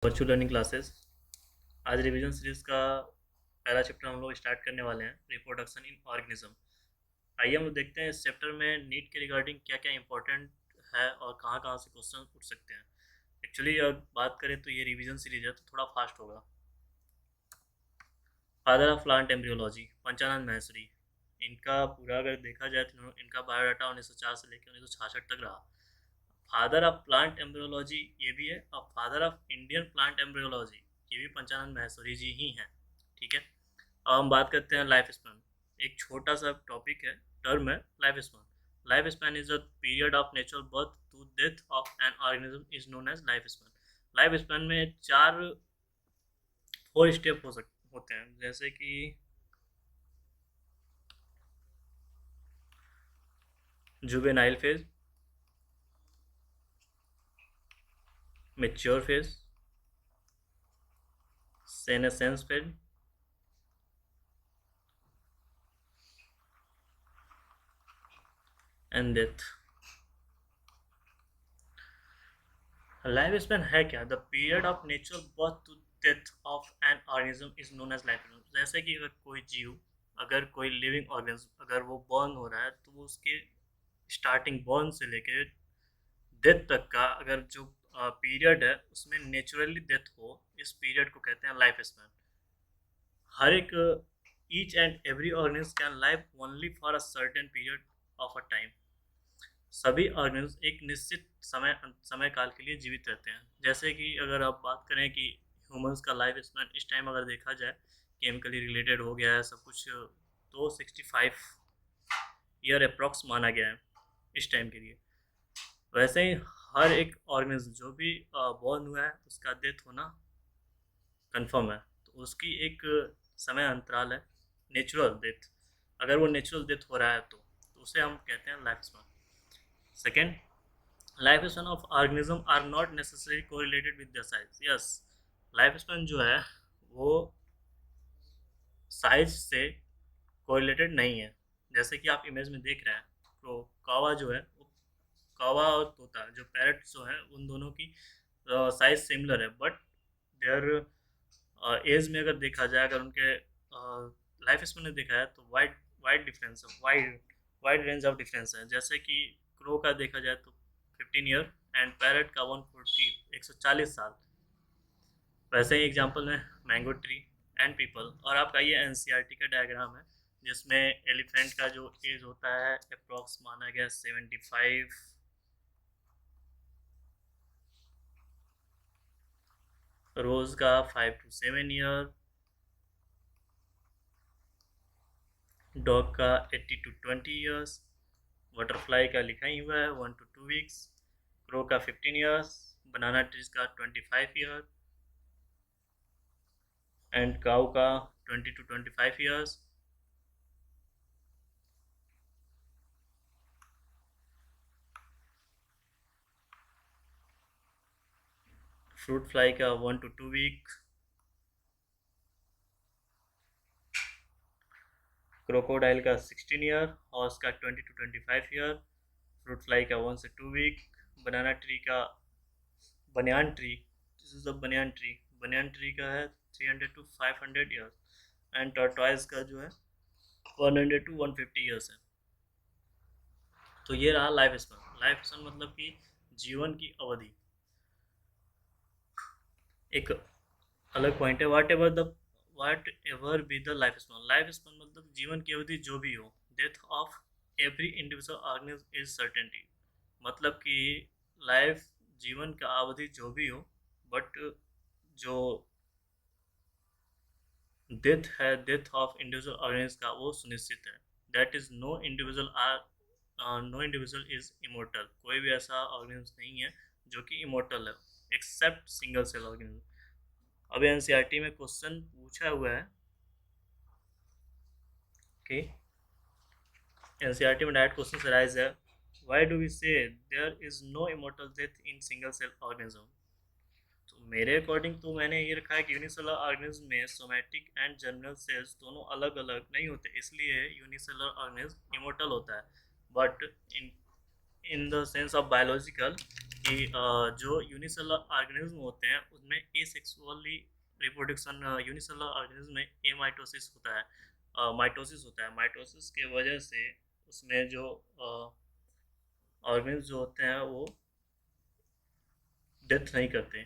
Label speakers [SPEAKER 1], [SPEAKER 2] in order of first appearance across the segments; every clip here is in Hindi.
[SPEAKER 1] Virtual learning classes. आज रिवीजन सीरीज का पहला चैप्टर हम लोग स्टार्ट करने वाले हैं, रिप्रोडक्शन इन ऑर्गेनिज्म। आइए हम लोग देखते हैं इस चैप्टर में नीट के रिगार्डिंग क्या क्या इंपॉर्टेंट है और कहाँ कहाँ से क्वेश्चन उठ सकते हैं। एक्चुअली अगर बात करें तो ये रिवीजन सीरीज है तो थोड़ा फास्ट होगा। Father of plant embryology Panchanand महर्षि, इनका पूरा अगर देखा जाए तो इनका बायोडाटा 1904 से लेकर 1966 तक रहा। फादर ऑफ प्लांट एम्ब्रियोलॉजी ये भी है, और father of Indian plant embryology ये भी पंचानंद महर्षि जी ही हैं। ठीक है, अब हम बात करते हैं लाइफ स्पैन। एक छोटा सा टॉपिक है, टर्म है life span. Life span is the period of natural birth to death of an organism is known as life span. Life span में चार फोर स्टेप होते हैं, जैसे कि juvenile phase, mature phase, senescence phase, and death. Life span है क्या? The period of natural birth to death of an organism is known as life span. जैसे कि अगर कोई जीव, अगर कोई लिविंग ऑर्गेनिज्म अगर वो बर्न हो रहा है तो वो उसके स्टार्टिंग बर्न से लेकर डेथ तक का अगर जो पीरियड है उसमें नेचुरली डेथ हो, इस पीरियड को कहते हैं लाइफ स्पैन। हर एक each and every organism can live only for a certain period of a time. सभी ऑर्गेनिज्म एक निश्चित समय काल के लिए जीवित रहते हैं। जैसे कि अगर आप बात करें कि ह्यूमंस का लाइफ स्पैन इस टाइम अगर देखा जाए, केमिकली रिलेटेड हो गया है सब कुछ, तो 65 ईयर अप्रॉक्स माना गया है इस टाइम के लिए। वैसे ही हर एक ऑर्गेनिज्म जो भी बॉर्न हुआ है उसका डेथ होना कंफर्म है, तो उसकी एक समय अंतराल है नेचुरल डेथ। अगर वो नेचुरल डेथ हो रहा है तो उसे हम कहते हैं life span. Second, life span of organism are not necessary correlated with the size. Yes, life span जो है वो साइज से कोरिलेटेड नहीं है। जैसे कि आप इमेज में देख रहे हैं, तो कौवा जो है वो, कौवा और तोता जो पैरट जो है, उन दोनों की साइज सिमिलर है, बट देयर एज में अगर देखा जाए, अगर उनके लाइफ स्पैन में देखा है तो वाइड वाइड डिफरेंस है, wide wide range of difference है। जैसे कि क्रो का देखा जाए तो 15 ईयर एंड पैरट का 140 140 साल। वैसे ही एग्जांपल में मैंगो ट्री एंड पीपल। और आपका ये एनसीईआरटी का डायग्राम है जिसमें एलिफेंट का जो एज होता है अप्रॉक्स माना गया 75, रोज का 5 to 7 ईयर, डॉग का 80 to 20 ईयर्स, बटरफ्लाई का लिखा ही हुआ है 1 to 2 वीक्स, क्रो का 15 ईयर्स, बनाना ट्रीज का 25 ईयर एंड काऊ का 20 to 25 ईयर्स। फ्रूट फ्लाई का 1 to 2 वीक, क्रोकोडाइल का 16 ईयर, हॉर्स का 20 to 25 ईयर, फ्रूट फ्लाई का 1 से 2 वीक, बनाना ट्री का, banyan tree, this is the banyan tree का है 300 to 500 ईयर्स एंड टर्टवाइज का जो है 100 to 150 ईयर्स है। तो ये रहा लाइफ स्पैन। लाइफ स्पैन मतलब कि जीवन की अवधि। एक अलग पॉइंट है, whatever be the life span. Life span मतलब जीवन की अवधि जो भी हो। Death of every individual organism is certainty, मतलब कि लाइफ जीवन का अवधि जो भी हो, बट जो डेथ है, डेथ ऑफ इंडिविजुअल ऑर्गेनिज्म का, वो सुनिश्चित है। That is no individual is immortal. कोई भी ऐसा ऑर्गेनिज्म नहीं है जो कि इमोर्टल है एक्सेप्ट सिंगल सेल ऑर्गेनिज्म। अब एनसीईआरटी में क्वेश्चन पूछा हुआ है कि एनसीईआरटी में डायरेक्ट क्वेश्चन अराइज है, why do we say there is no immortal death in single cell organism. तो मेरे अकॉर्डिंग तो मैंने ये रखा है कि यूनिसेलुलर ऑर्गेनिज्म में सोमैटिक एंड जर्मिनल सेल्स दोनों अलग अलग नहीं होते, इसलिए यूनिसेलुलर ऑर्गेनिज्म इमोर्टल होता है। But in in the sense of biological, कि जो यूनिसेलुलर ऑर्गेनिज्म होते हैं उसमें एसेक्सुअली रिप्रोडक्शन, यूनिसेलुलर ऑर्गेनिज्म में एमाइटोसिस होता है, माइटोसिस होता है। माइटोसिस के वजह से उसमें जो ऑर्गेनिज्म जो होते हैं वो डेथ नहीं करते।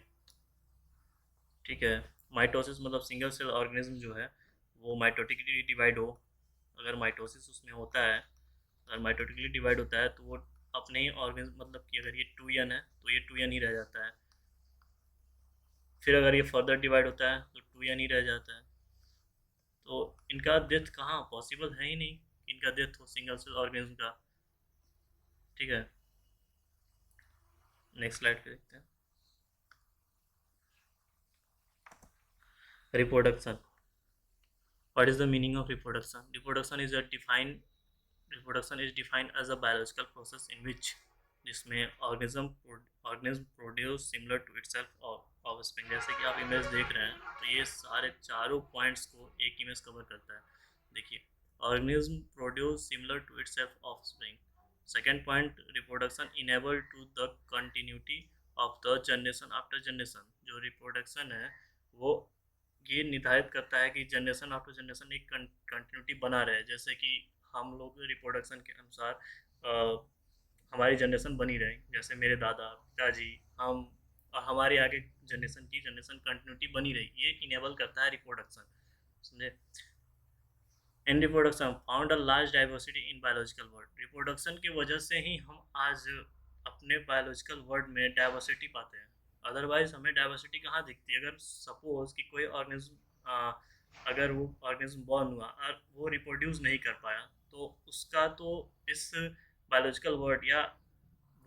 [SPEAKER 1] ठीक है, माइटोसिस मतलब सिंगल सेल ऑर्गेनिज्म जो है वो माइटोटिकली डिवाइड हो। अगर माइटोसिस उसमें होता है, अगर माइटोटिकली डिवाइड होता है तो वो अपने ही ऑर्गेनिज्म, मतलब कि अगर ये 2n है तो ये 2n ही रह जाता है। फिर अगर ये फर्दर डिवाइड होता है तो 2n ही रह जाता है। तो इनका डेथ कहाँ पॉसिबल है ही नहीं, इनका डेथ हो सिंगल सेल ऑर्गेनिज्म का। ठीक है, नेक्स्ट स्लाइड पे देखते हैं। Reproduction, what is the meaning of reproduction? Reproduction is defined as a biological process in which जिसमें organism produce similar to itself or offspring। जैसे कि आप इमेज देख रहे हैं तो ये सारे चारों पॉइंट्स को एक इमेज कवर करता है। देखिए, organism produce similar to itself offspring। Second point, reproduction enable to the continuity of the generation after generation. जो रिप्रोडक्शन है वो ये निर्धारित करता है कि जनरेशन आफ्टर जनरेशन एक कंटिन्यूटी बना रहे। जैसे कि हम लोग रिप्रोडक्शन के अनुसार हमारी जनरेशन बनी रहे, जैसे मेरे दादा पिताजी हम और हमारे आगे जनरेशन की जनरेशन कंटिन्यूटी बनी रही, ये इनेबल करता है रिप्रोडक्शन। समझे? इन reproduction found a large diversity in biological world. Reproduction की वजह से ही हम आज अपने बायोलॉजिकल वर्ल्ड में डाइवर्सिटी पाते हैं। अदरवाइज हमें डाइवर्सिटी कहाँ दिखती है? अगर सपोज कि कोई ऑर्गेनिज्म, अगर वो ऑर्गेनिज्म बॉर्न हुआ और वो रिप्रोड्यूस नहीं कर पाया तो उसका तो इस बायोलॉजिकल वर्ड या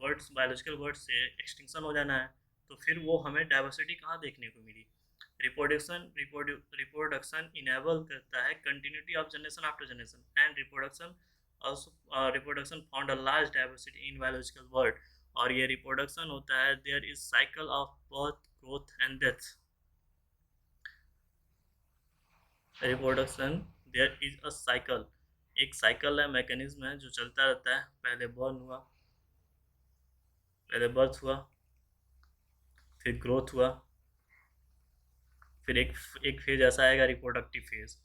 [SPEAKER 1] वर्ड्स बायोलॉजिकल वर्ड से एक्सटिंक्शन हो जाना है। तो फिर वो हमें डाइवर्सिटी कहाँ देखने को मिली? रिप्रोडक्शन इनेबल करता है continuity of generation after generation and reproduction found a large diversity in biological word. और ये रिप्रोडक्शन होता है, there is cycle of birth growth and death. Reproduction, there is a cycle, एक साइकिल है, मैकेनिज्म है जो चलता रहता है। पहले बर्न हुआ, पहले बर्थ हुआ, फिर ग्रोथ हुआ, फिर एक फेज ऐसा आएगा रिप्रोडक्टिव फेज,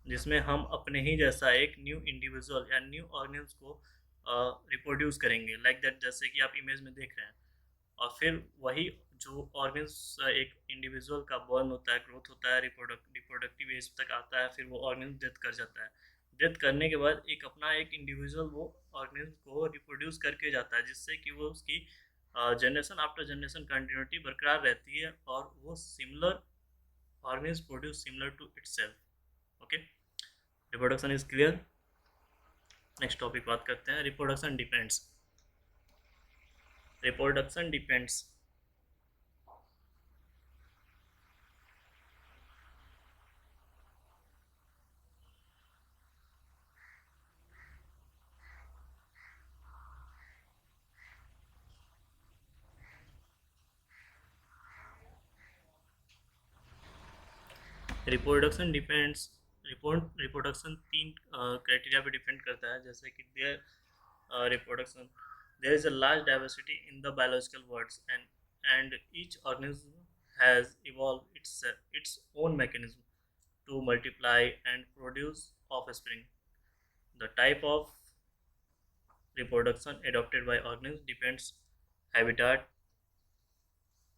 [SPEAKER 1] जिसमें हम अपने ही जैसा एक न्यू इंडिविजुअल या न्यू ऑर्गेनिज्म को रिप्रोड्यूस करेंगे, लाइक दैट, जैसे कि आप इमेज में देख रहे हैं। और फिर वही जो ऑर्गेनिज्म एक इंडिविजुअल का बर्न होता है, ग्रोथ होता है, रिप्रोडक्टिव एज तक आता है, फिर वो ऑर्गेनिज्म डेथ कर जाता है। डेथ करने के बाद एक अपना एक इंडिविजुअल वो ऑर्गेनिज्म को रिप्रोड्यूस करके जाता है, जिससे कि वो उसकी जनरेशन आफ्टर जनरेशन कंटिन्यूटी बरकरार रहती है और वो similar organism produce similar to itself. Okay, reproduction is clear. Next topic बात करते हैं, reproduction depends. Reproduction depends, reproduction depends, reproduction तीन क्राइटेरिया पे डिपेंड करता है। जैसे कि there reproduction, there is a large diversity in the biological words and each organism has evolve its own mechanism to multiply and produce offspring. The type of reproduction adopted by organisms depends habitat,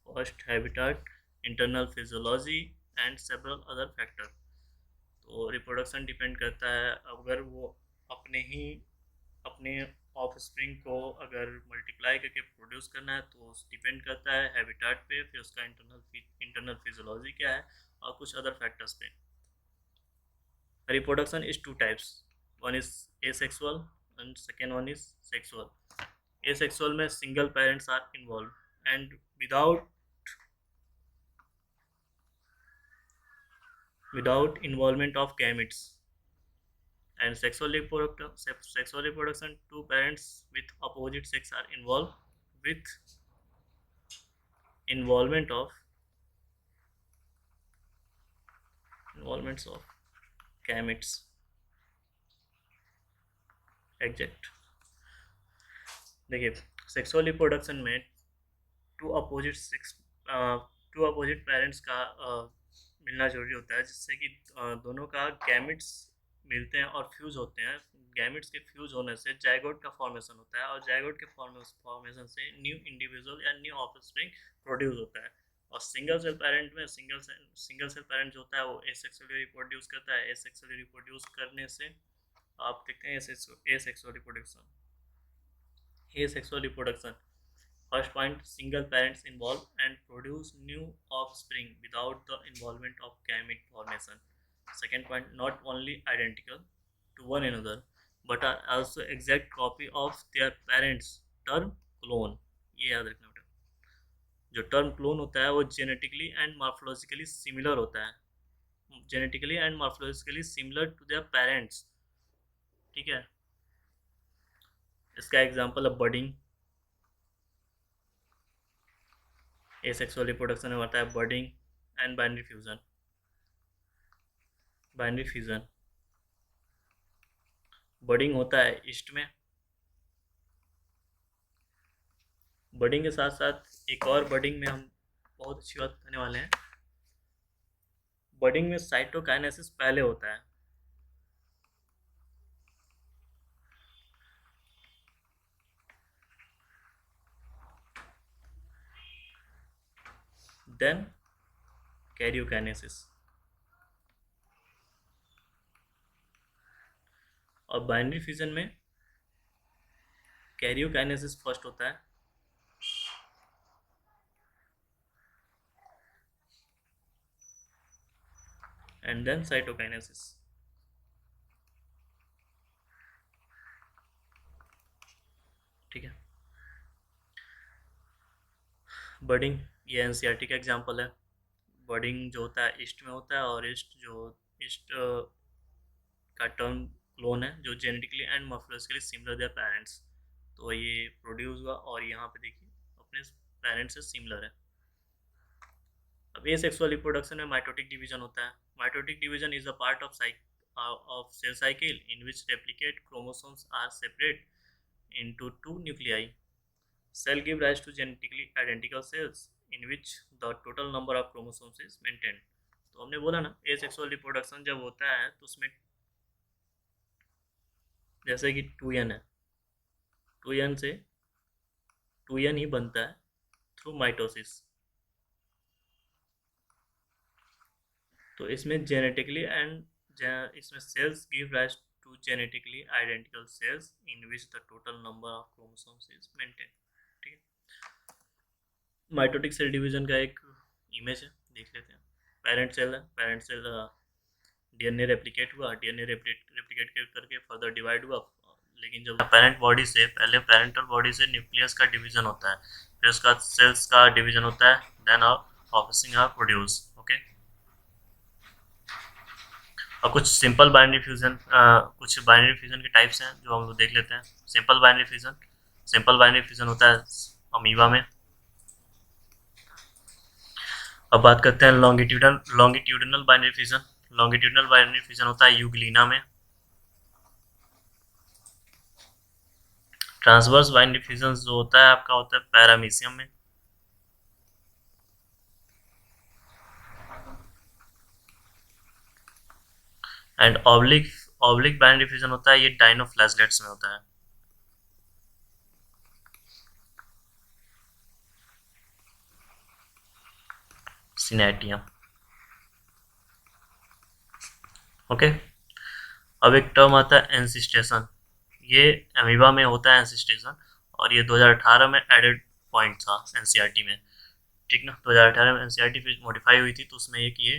[SPEAKER 1] host habitat, internal physiology and several other factors. तो रिप्रोडक्शन डिपेंड करता है, अगर वो अपने ही अपने ऑफस्प्रिंग को अगर मल्टीप्लाई करके प्रोड्यूस करना है तो डिपेंड करता है हैबिटाट पे, फिर उसका इंटरनल फिजियोलॉजी क्या है और कुछ अदर फैक्टर्स पे। Reproduction is two types. One is asexual and second one is sexual. Asexual में single parents are involved and without involvement of gametes. And sexual reproduction, two parents with opposite sex are involved with involvement of involvements of gametes. Exact. देखिए, सेक्सुअल रिप्रोडक्शन में two opposite sex two opposite parents का मिलना जरूरी होता है, जिससे कि दोनों का गैमिट्स मिलते हैं और फ्यूज होते हैं। गैमिट्स के फ्यूज होने से जाइगोट का फॉर्मेशन होता है और जाइगोट के फॉर्मेशन से न्यू इंडिविजुअल या न्यू ऑफस्प्रिंग प्रोड्यूस होता है। और सिंगल सेल पेरेंट में सिंगल सेल पेरेंट जो होता है वो एसेक्सुअली रिप्रोड्यूस करता है। एसेक्सुअली रिप्रोड्यूस करने से आप देखते हैं asexual reproduction. Asexual reproduction. First point, single parents involve and produce new offspring without the involvement of gamete formation. Second point, not only identical to one another but are also exact copy of their parents. Term clone, ये याद रखना बेटा। जो टर्म क्लोन होता है वो जेनेटिकली एंड मॉर्फोलॉजिकली सिमिलर होता है, genetically and morphologically similar to their parents. ठीक है, इसका एग्जांपल है बर्डिंग। एसेक्सुअल रिप्रोडक्शन में आता है budding and binary fusion. Binary fusion budding होता है ईस्ट में। बर्डिंग के साथ साथ एक और बर्डिंग में हम बहुत अच्छी बात करने वाले हैं। बर्डिंग में साइटोकाइनेसिस पहले होता है। Then karyokinesis. और बाइनरी फ्यूजन में कैरियोकाइनेसिस फर्स्ट होता है एंड देन साइटोकाइनेसिस। ठीक है, बर्डिंग ये एनसीईआरटी का एग्जांपल है। बर्डिंग जो होता है ईस्ट में होता है और ईस्ट का टर्म क्लोन है जो genetically and morphologically similar their parents. तो ये प्रोड्यूस हुआ और यहाँ पे देखिए अपने पेरेंट्स से सिमिलर है। अब एसेक्सुअल रिप्रोडक्शन में माइटोटिक डिवीजन होता है। Mitotic division is a part of cell cycle in which replicate chromosomes are separate into two nuclei. Cell give rise to genetically identical cells in which the total number of chromosomes is maintained. तो हमने बोला ना एसेक्सुअल रिप्रोडक्शन जब होता है तो उसमें जैसे कि 2n है, 2n से 2n ही बनता है थ्रू माइटोसिस। तो इसमें जेनेटिकली एंड इसमें cells give rise to genetically identical cells in which the total number of chromosomes is maintain. ठीक है, माइटोटिक सेल डिवीजन का एक इमेज है, देख लेते हैं। पेरेंट सेल है, पेरेंट सेल डीएनए रेप्लिकेट हुआ, डीएनए रेप्लिकेट करके फर्दर डिवाइड हुआ। लेकिन जब पेरेंट बॉडी से पहले पेरेंटल बॉडी से न्यूक्लियस का डिवीजन होता है, फिर उसका सेल्स का डिवीजन होता है, then offspring are produce. Okay, और कुछ सिंपल बाइनरी फ्यूजन कुछ बाइनरी फ्यूजन के टाइप्स हैं जो हम लोग देख लेते हैं। सिंपल बाइनरी फ्यूजन होता है अमीबा में। अब बात करते हैं longitudinal binary fusion. Longitudinal binary fusion होता है यूग्लिना में। ट्रांसवर्स बाइनरी फ्यूजन जो होता है आपका होता है पैरामीशियम में। एंड ऑब्लिक बाइनरी फ्यूजन होता है ये डाइनोफ्लैजलेट्स में होता है। सिनेटियम। ओके, अब एक टर्म आता है एंसिस्टेशन। ये अमीबा में होता है एंसिस्टेशन, और ये 2018 में एडेड पॉइंट था एनसीईआरटी में। ठीक ना, 2018 में एनसीईआरटी फिर मॉडिफाई हुई थी तो उसमें एक ये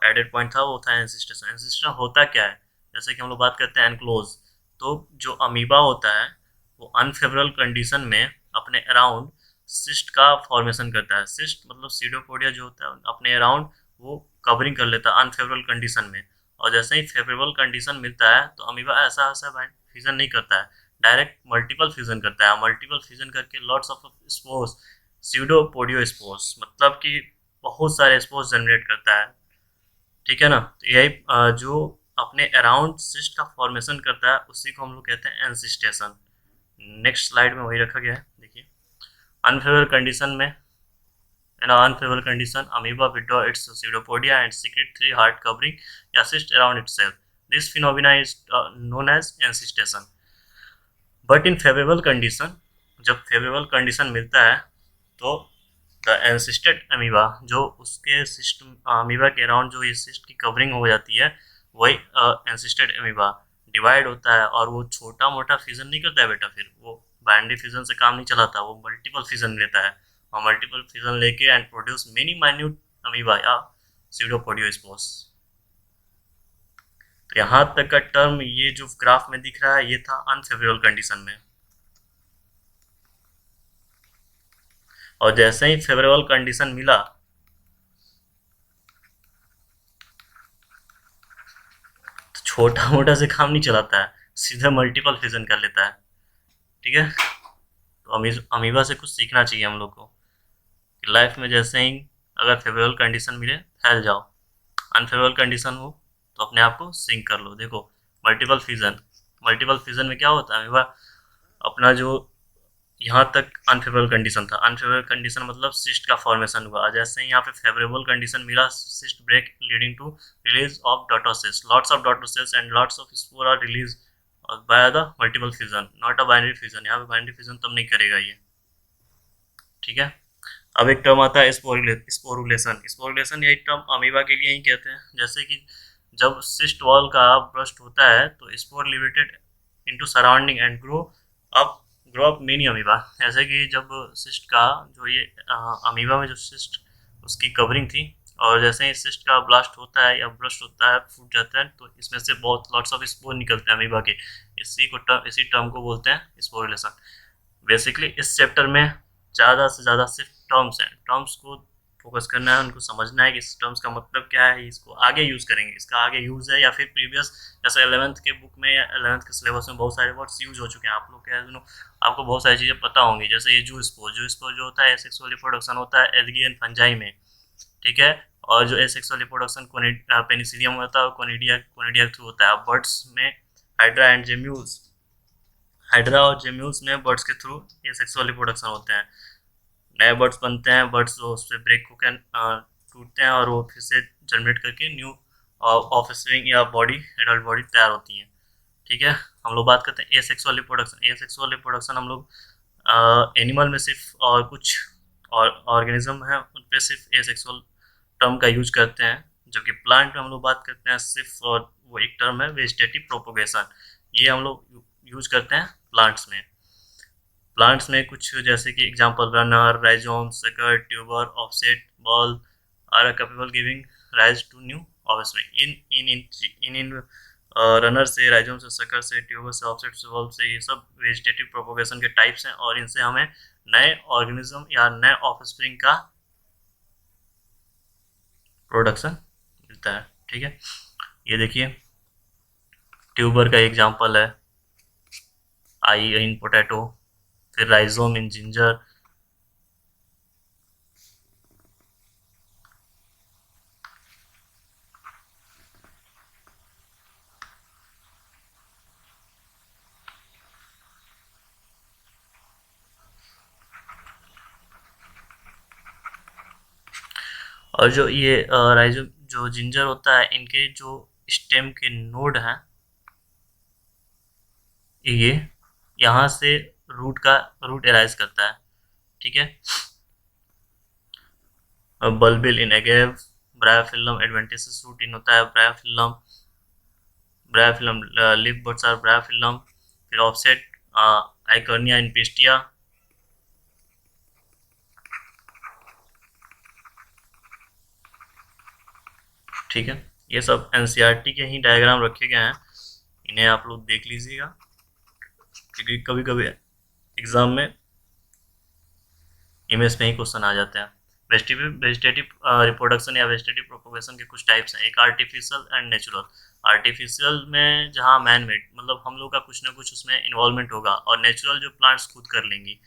[SPEAKER 1] एडेड पॉइंट था, वो था एंसिस्टेशन। एंसिस्टेशन होता क्या है, जैसे कि हम लोग बात करते हैं एनक्लोज, तो जो अमीबा होता है वो अनफेवरेबल कंडीशन में अपने अराउंड सिस्ट का फॉर्मेशन करता है। सिस्ट मतलब सीडोपोडिया जो होता है अपने अराउंड वो कवरिंग कर लेता है अनफेवरेबल कंडीशन में। और जैसे ही फेवरेबल कंडीशन मिलता है तो अमीबा ऐसा फ्यूजन नहीं करता है, डायरेक्ट मल्टीपल फ्यूजन करता है। मल्टीपल फ्यूजन करके लॉट्स ऑफ स्पोर्स, सीडोपोडियो स्पोर्स, मतलब कि बहुत सारे स्पोर्स जनरेट करता है। ठीक है ना, तो यही जो अपने अराउंड सिस्ट का फॉर्मेशन करता है उसी को हम लोग कहते हैं एंसिस्टेशन। नेक्स्ट स्लाइड में वही रखा गया है। अनफेवरेबल कंडीशन में, in an unfavorable condition, amoeba withdraw its pseudopodia and secrete three hard covering cysts around itself. This phenomena is known as encystation. But in favorable condition, जब favorable condition मिलता है तो द एनसिस्टेड अमीबा, जो उसके सिस्ट अमीबा के अराउंड जो ये सिस्ट की कवरिंग हो जाती है, वही एनसिस्टेड अमीबा डिवाइड होता है और वो छोटा मोटा फिजन नहीं करता है बेटा, फिर वो बाइनरी फिजन से काम नहीं चलाता, वो मल्टीपल फिजन लेता है और मल्टीपल फिजन लेके and produce many minute amoeba या स्यूडोपोडियोस्पोर्स। तो यहाँ तक का टर्म ये जो ग्राफ में दिख रहा है ये था अनफेवरेबल कंडीशन में, और जैसे ही फेवरेबल कंडीशन मिला तो छोटा मोटा से काम नहीं चलाता है, सीधा मल्टीपल फिजन कर लेता है। ठीक है, तो अमीबा से कुछ सीखना चाहिए हम लोग को कि लाइफ में जैसे ही अगर फेवरेबल कंडीशन मिले फैल जाओ, अनफेवरेबल कंडीशन हो तो अपने आप को सिंक कर लो। देखो मल्टीपल फिजन में क्या होता है, अमीबा अपना जो यहाँ तक अनफेवरेबल कंडीशन था, अनफेवरेबल कंडीशन मतलब सिस्ट का फॉर्मेशन हुआ, जैसे ही यहाँ पे फेवरेबल कंडीशन मिला, cyst break leading to release of daughter cells, lots of daughter cells and lots of spore are release by the multiple fission, not a binary fission. यहाँ पे बाइनरी फिजन तब नहीं करेगा ये। ठीक है, अब एक टर्म आता है स्पोरुलेशन। स्पोरुलेशन यही टर्म अमीबा के लिए ही कहते हैं। जैसे कि जब सिस्ट वॉल का ब्रस्ट होता है तो spore liberated into surrounding and grow up many amoeba. ऐसे कि जब सिस्ट का जो ये अमीबा में जो सिस्ट उसकी कवरिंग थी, और जैसे ही सिस्ट का ब्लास्ट होता है या ब्रस्ट होता है, फूट जाता है, तो इसमें से बहुत लॉट्स ऑफ स्पोर निकलते हैं अमीबा के। इसी टर्म को बोलते हैं स्पोरुलेशन। बेसिकली इस चैप्टर में ज़्यादा से ज़्यादा सिर्फ टर्म्स हैं, टर्म्स को फोकस करना है, उनको समझना है कि इस टर्म्स का मतलब क्या है, इसको आगे यूज़ करेंगे, इसका आगे यूज़ है, या फिर प्रीवियस जैसे 11th के बुक में या 11th के सिलेबस में बहुत सारे वर्ड्स यूज हो चुके हैं। आप लोग क्या है, आपको बहुत सारी चीज़ें पता होंगी, जैसे ये जूस्पोर जो होता है एसेक्सुअल रिप्रोडक्शन होता है एल्गी एंड फंजाई में। ठीक है, और जो एसेक्सुअल रिप्रोडक्शन पेनिसिलियम होता है कोनिडिया थ्रू होता है। बर्ड्स में हाइड्रा एंड जेम्यूल्स, हाइड्रा और जेम्यूल्स में बर्ड्स के थ्रू ये सेक्सुअल रिप्रोडक्शन होते हैं, नए बर्ड्स बनते हैं, बर्ड्स उस पर ब्रेक होकर टूटते हैं और वो फिर से जनरेट करके न्यू ऑफस्प्रिंग या एडल्ट बॉडी तैयार होती हैं। ठीक है, हम लोग बात करते हैं एसेक्सुअल रिप्रोडक्शन। एसेक्सुअल रिप्रोडक्शन हम लोग एनिमल में सिर्फ और कुछ और ऑर्गेनिज्म है उन पर सिर्फ एसेक्सुअल टर्म का यूज करते हैं, जबकि प्लांट में हम लोग बात करते हैं सिर्फ, और वो एक टर्म है वेजिटेटिव प्रोपोगेशन, ये हम लोग यूज करते हैं प्लांट्स में। प्लांट्स में कुछ जैसे कि example runner, rhizome, sucker, tuber, offset, ball are capable giving rise to new offspring. इन रनर से, राइजोम से, सकर से, ट्यूबर से, ऑफसेट से, बॉल से, ये सब वेजिटेटिव प्रोपोगेशन के टाइप्स हैं और इनसे हमें नए ऑर्गेनिज्म या नए ऑफस्प्रिंग का प्रोडक्शन मिलता है। ठीक है, ये देखिए ट्यूबर का एग्जांपल है आई इन पोटैटो, फिर राइजोम इन जिंजर, और जो ये राइजोम जो जिंजर होता है, इनके जो स्टेम के नोड हैं, ये यहाँ से रूट एराइज करता है। ठीक है, बल्बिल इन एगेव, ब्रायोफिल्लम एडवेंटिसिस रूट इन होता है ब्रायोफिल्लम लिव बर्ड्स आर ब्रायोफिल्लम, फिर ऑफसेट आइकर्निया इन पेस्टिया। ठीक है, ये सब एनसीईआरटी के ही डायग्राम रखे गए हैं, इन्हें आप लोग देख लीजिएगा, क्योंकि कभी कभी एग्जाम में इमेज में ही क्वेश्चन आ जाते हैं। वेजिटेटिव रिप्रोडक्शन या वेजिटेटिव प्रोपोगेशन के कुछ टाइप्स हैं, एक आर्टिफिशियल एंड नेचुरल। आर्टिफिशियल में जहाँ मैन मेड, मतलब हम लोग का कुछ ना कुछ उसमें इन्वॉल्वमेंट होगा, और नेचुरल जो प्लांट्स खुद कर लेंगी।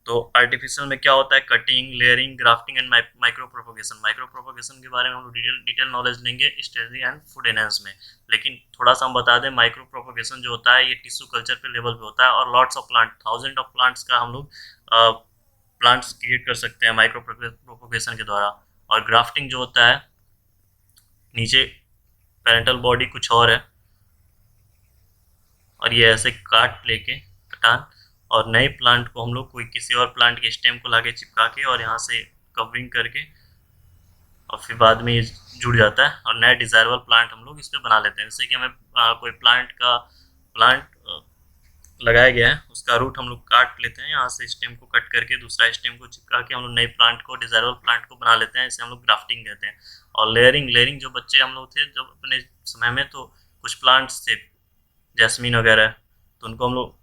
[SPEAKER 1] तो आर्टिफिशियल में क्या होता है, cutting, layering, grafting and micro propagation. Micro propagation के बारे में हम लोग डिटेल नॉलेज लेंगे स्टडी एंड फूड एनहांस में, लेकिन थोड़ा सा हम बता दें, माइक्रो प्रोपोगेशन जो होता है ये टिश्यू कल्चर के लेवल पे होता है, और lots of plant, thousand of plants का हम लोग प्लांट्स क्रिएट कर सकते हैं माइक्रो प्रोपोगेशन के द्वारा। और ग्राफ्टिंग जो होता है, नीचे पेरेंटल बॉडी कुछ और है और ये ऐसे काट लेके कटान, और नए प्लांट को हम लोग कोई किसी और प्लांट के स्टेम को लाके चिपका के और यहाँ से कवरिंग करके और फिर बाद में ये जुड़ जाता है और नया डिजायरेबल प्लांट हम लोग इस पर बना लेते हैं। जैसे कि हमें कोई प्लांट लगाया गया है, उसका रूट हम लोग काट लेते हैं, यहाँ से स्टेम को कट करके दूसरा स्टेम को चिपका के हम लोग नए प्लांट को, डिजायरेबल प्लांट को बना लेते हैं। इसे हम लोग ग्राफ्टिंग कहते हैं। और लेयरिंग जो बच्चे हम लोग थे जब अपने समय में, तो कुछ प्लांट्स थे जैस्मीन वगैरह, तो उनको हम लोग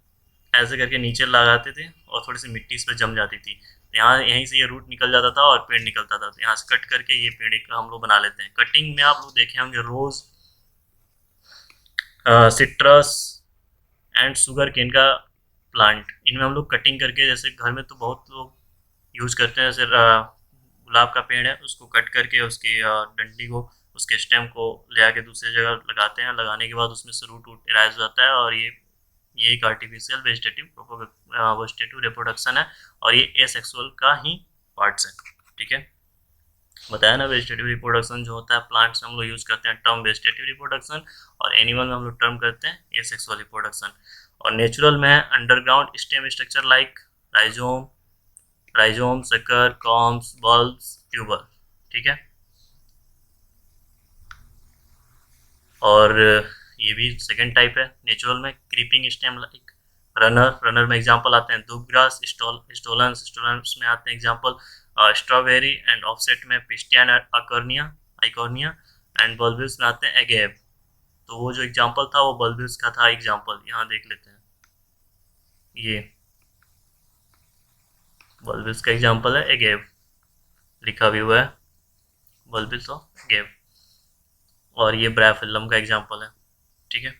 [SPEAKER 1] ऐसे करके नीचे लगाते थे और थोड़ी सी मिट्टी इस पर जम जाती थी, यहाँ यहीं से ये रूट निकल जाता था और पेड़ निकलता था, तो यहाँ से कट करके ये पेड़ एक हम लोग बना लेते हैं। कटिंग में आप लोग देखे होंगे रोज, सिट्रस एंड शुगर केन का प्लांट, इनमें हम लोग कटिंग करके, जैसे घर में तो बहुत लोग यूज करते हैं, जैसे गुलाब का पेड़ है उसको कट करके उसकी डंडी को, उसके स्टेम को ले आके दूसरी जगह लगाते हैं, लगाने के बाद उसमें से रूट इराइज हो जाता है और ये एक आर्टिफिशियल वेजिटेटिव रिप्रोडक्शन है और ये एसेक्सुअल का ही पार्ट्स है। ठीक है, बताया ना, वेजिटेटिव रिप्रोडक्शन जो होता है प्लांट्स में हम लोग यूज करते हैं टर्म वेजिटेटिव रिप्रोडक्शन, और एनिमल में हम लोग टर्म करते हैं एसेक्सुअल रिप्रोडक्शन। और नेचुरल में है underground stem structure like rhizome, sucker, corms, bulbs, tuber. ठीक है, और ये भी सेकेंड टाइप है नेचुरल में, क्रीपिंग स्टेम लाइक रनर में एग्जांपल आते हैं दुबग्रास, स्टोलेंस में आते हैं एग्जांपल स्ट्रॉबेरी, एंड ऑफसेट में pistia and eichhornia, and bulbils में आते हैं एगेव। तो वो जो एग्जांपल था वो बल्बिस का था एग्जांपल, यहाँ देख लेते हैं, ये बल्बिस का एग्जांपल है एगेव, लिखा भी हुआ है बल्बिस ऑफ एगेव, और ये ब्राफिलम का एग्जांपल है। ठीक है,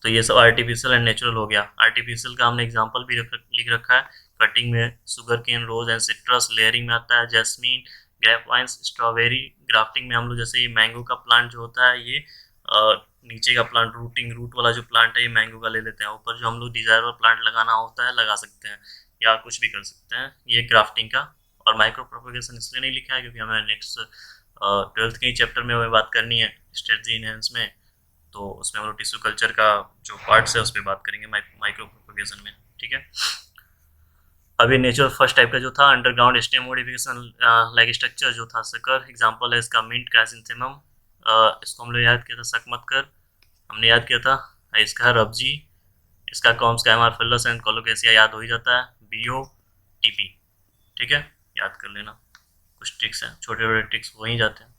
[SPEAKER 1] तो ये सब आर्टिफिशियल एंड नेचुरल हो गया। आर्टिफिशियल का हमने एग्जांपल भी लिख रखा है, कटिंग में sugar cane, rose and citrus, layering में आता है jasmine, grape vines, strawberry, grafting में हम लोग जैसे ये मैंगो का प्लांट जो होता है, ये नीचे का प्लांट रूट वाला जो प्लांट है ये मैंगो का ले लेते हैं, ऊपर जो हम लोग डिजायरेबल प्लांट लगाना होता है लगा सकते हैं या कुछ भी कर सकते हैं, ये ग्राफ्टिंग का। और माइक्रो प्रोपोगेशन इसलिए नहीं लिखा है क्योंकि हमें नेक्स्ट 12th के ही चैप्टर में हमें बात करनी है स्ट्रेटजी इनहेंस में, तो उसमें हम लोग टिश्यू कल्चर का जो पार्ट्स है उस पर बात करेंगे माइक्रो प्रोपोगेशन में। ठीक है, अभी नेचुरल फर्स्ट टाइप का जो था underground stem modification like structure जो था सकर, एग्जांपल है इसका मिंट क्राइसेंथेमम, इसको हम लोग याद किया था सकमतकर, हमने याद किया था। इसका रब्जी, इसका कॉम्स कैमर फिलस एंड कोलोकेसिया याद हो ही जाता है, बीओ टीपी। ठीक है, याद कर लेना, कुछ ट्रिक्स हैं, छोटे छोटे ट्रिक्स हो ही जाते हैं।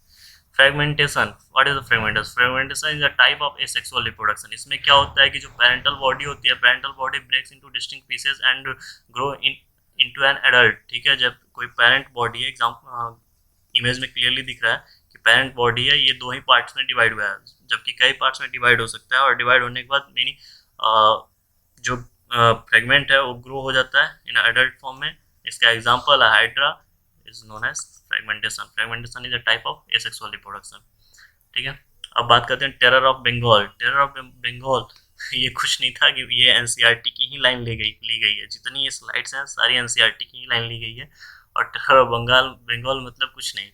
[SPEAKER 1] Fragmentation, what is the fragmentation? Fragmentation is a type of asexual reproduction. इसमें क्या होता है कि जो पेरेंटल बॉडी होती है, parental body breaks into distinct pieces and grow into an adult. ठीक है, जब कोई पेरेंट बॉडी है, इमेज में क्लियरली दिख रहा है कि पेरेंट बॉडी है, ये दो ही पार्ट्स में डिवाइड हुआ है, जबकि कई पार्ट्स में डिवाइड हो सकता है, और डिवाइड होने के बाद मीनिंग जो फ्रेगमेंट है वो ग्रो हो जाता है इन एडल्ट फॉर्म में। इसका एग्जांपल है hydra is known as fragmentation. Fragmentation is a type of asexual reproduction. ठीक है, अब बात करते हैं terror of Bengal. Terror of Bengal ये कुछ नहीं था कि ये एनसीईआरटी की ही लाइन ली गई है, जितनी ये स्लाइड्स हैं सारी एनसीईआरटी की ही लाइन ली गई है, और टेरर ऑफ बंगाल मतलब कुछ नहीं।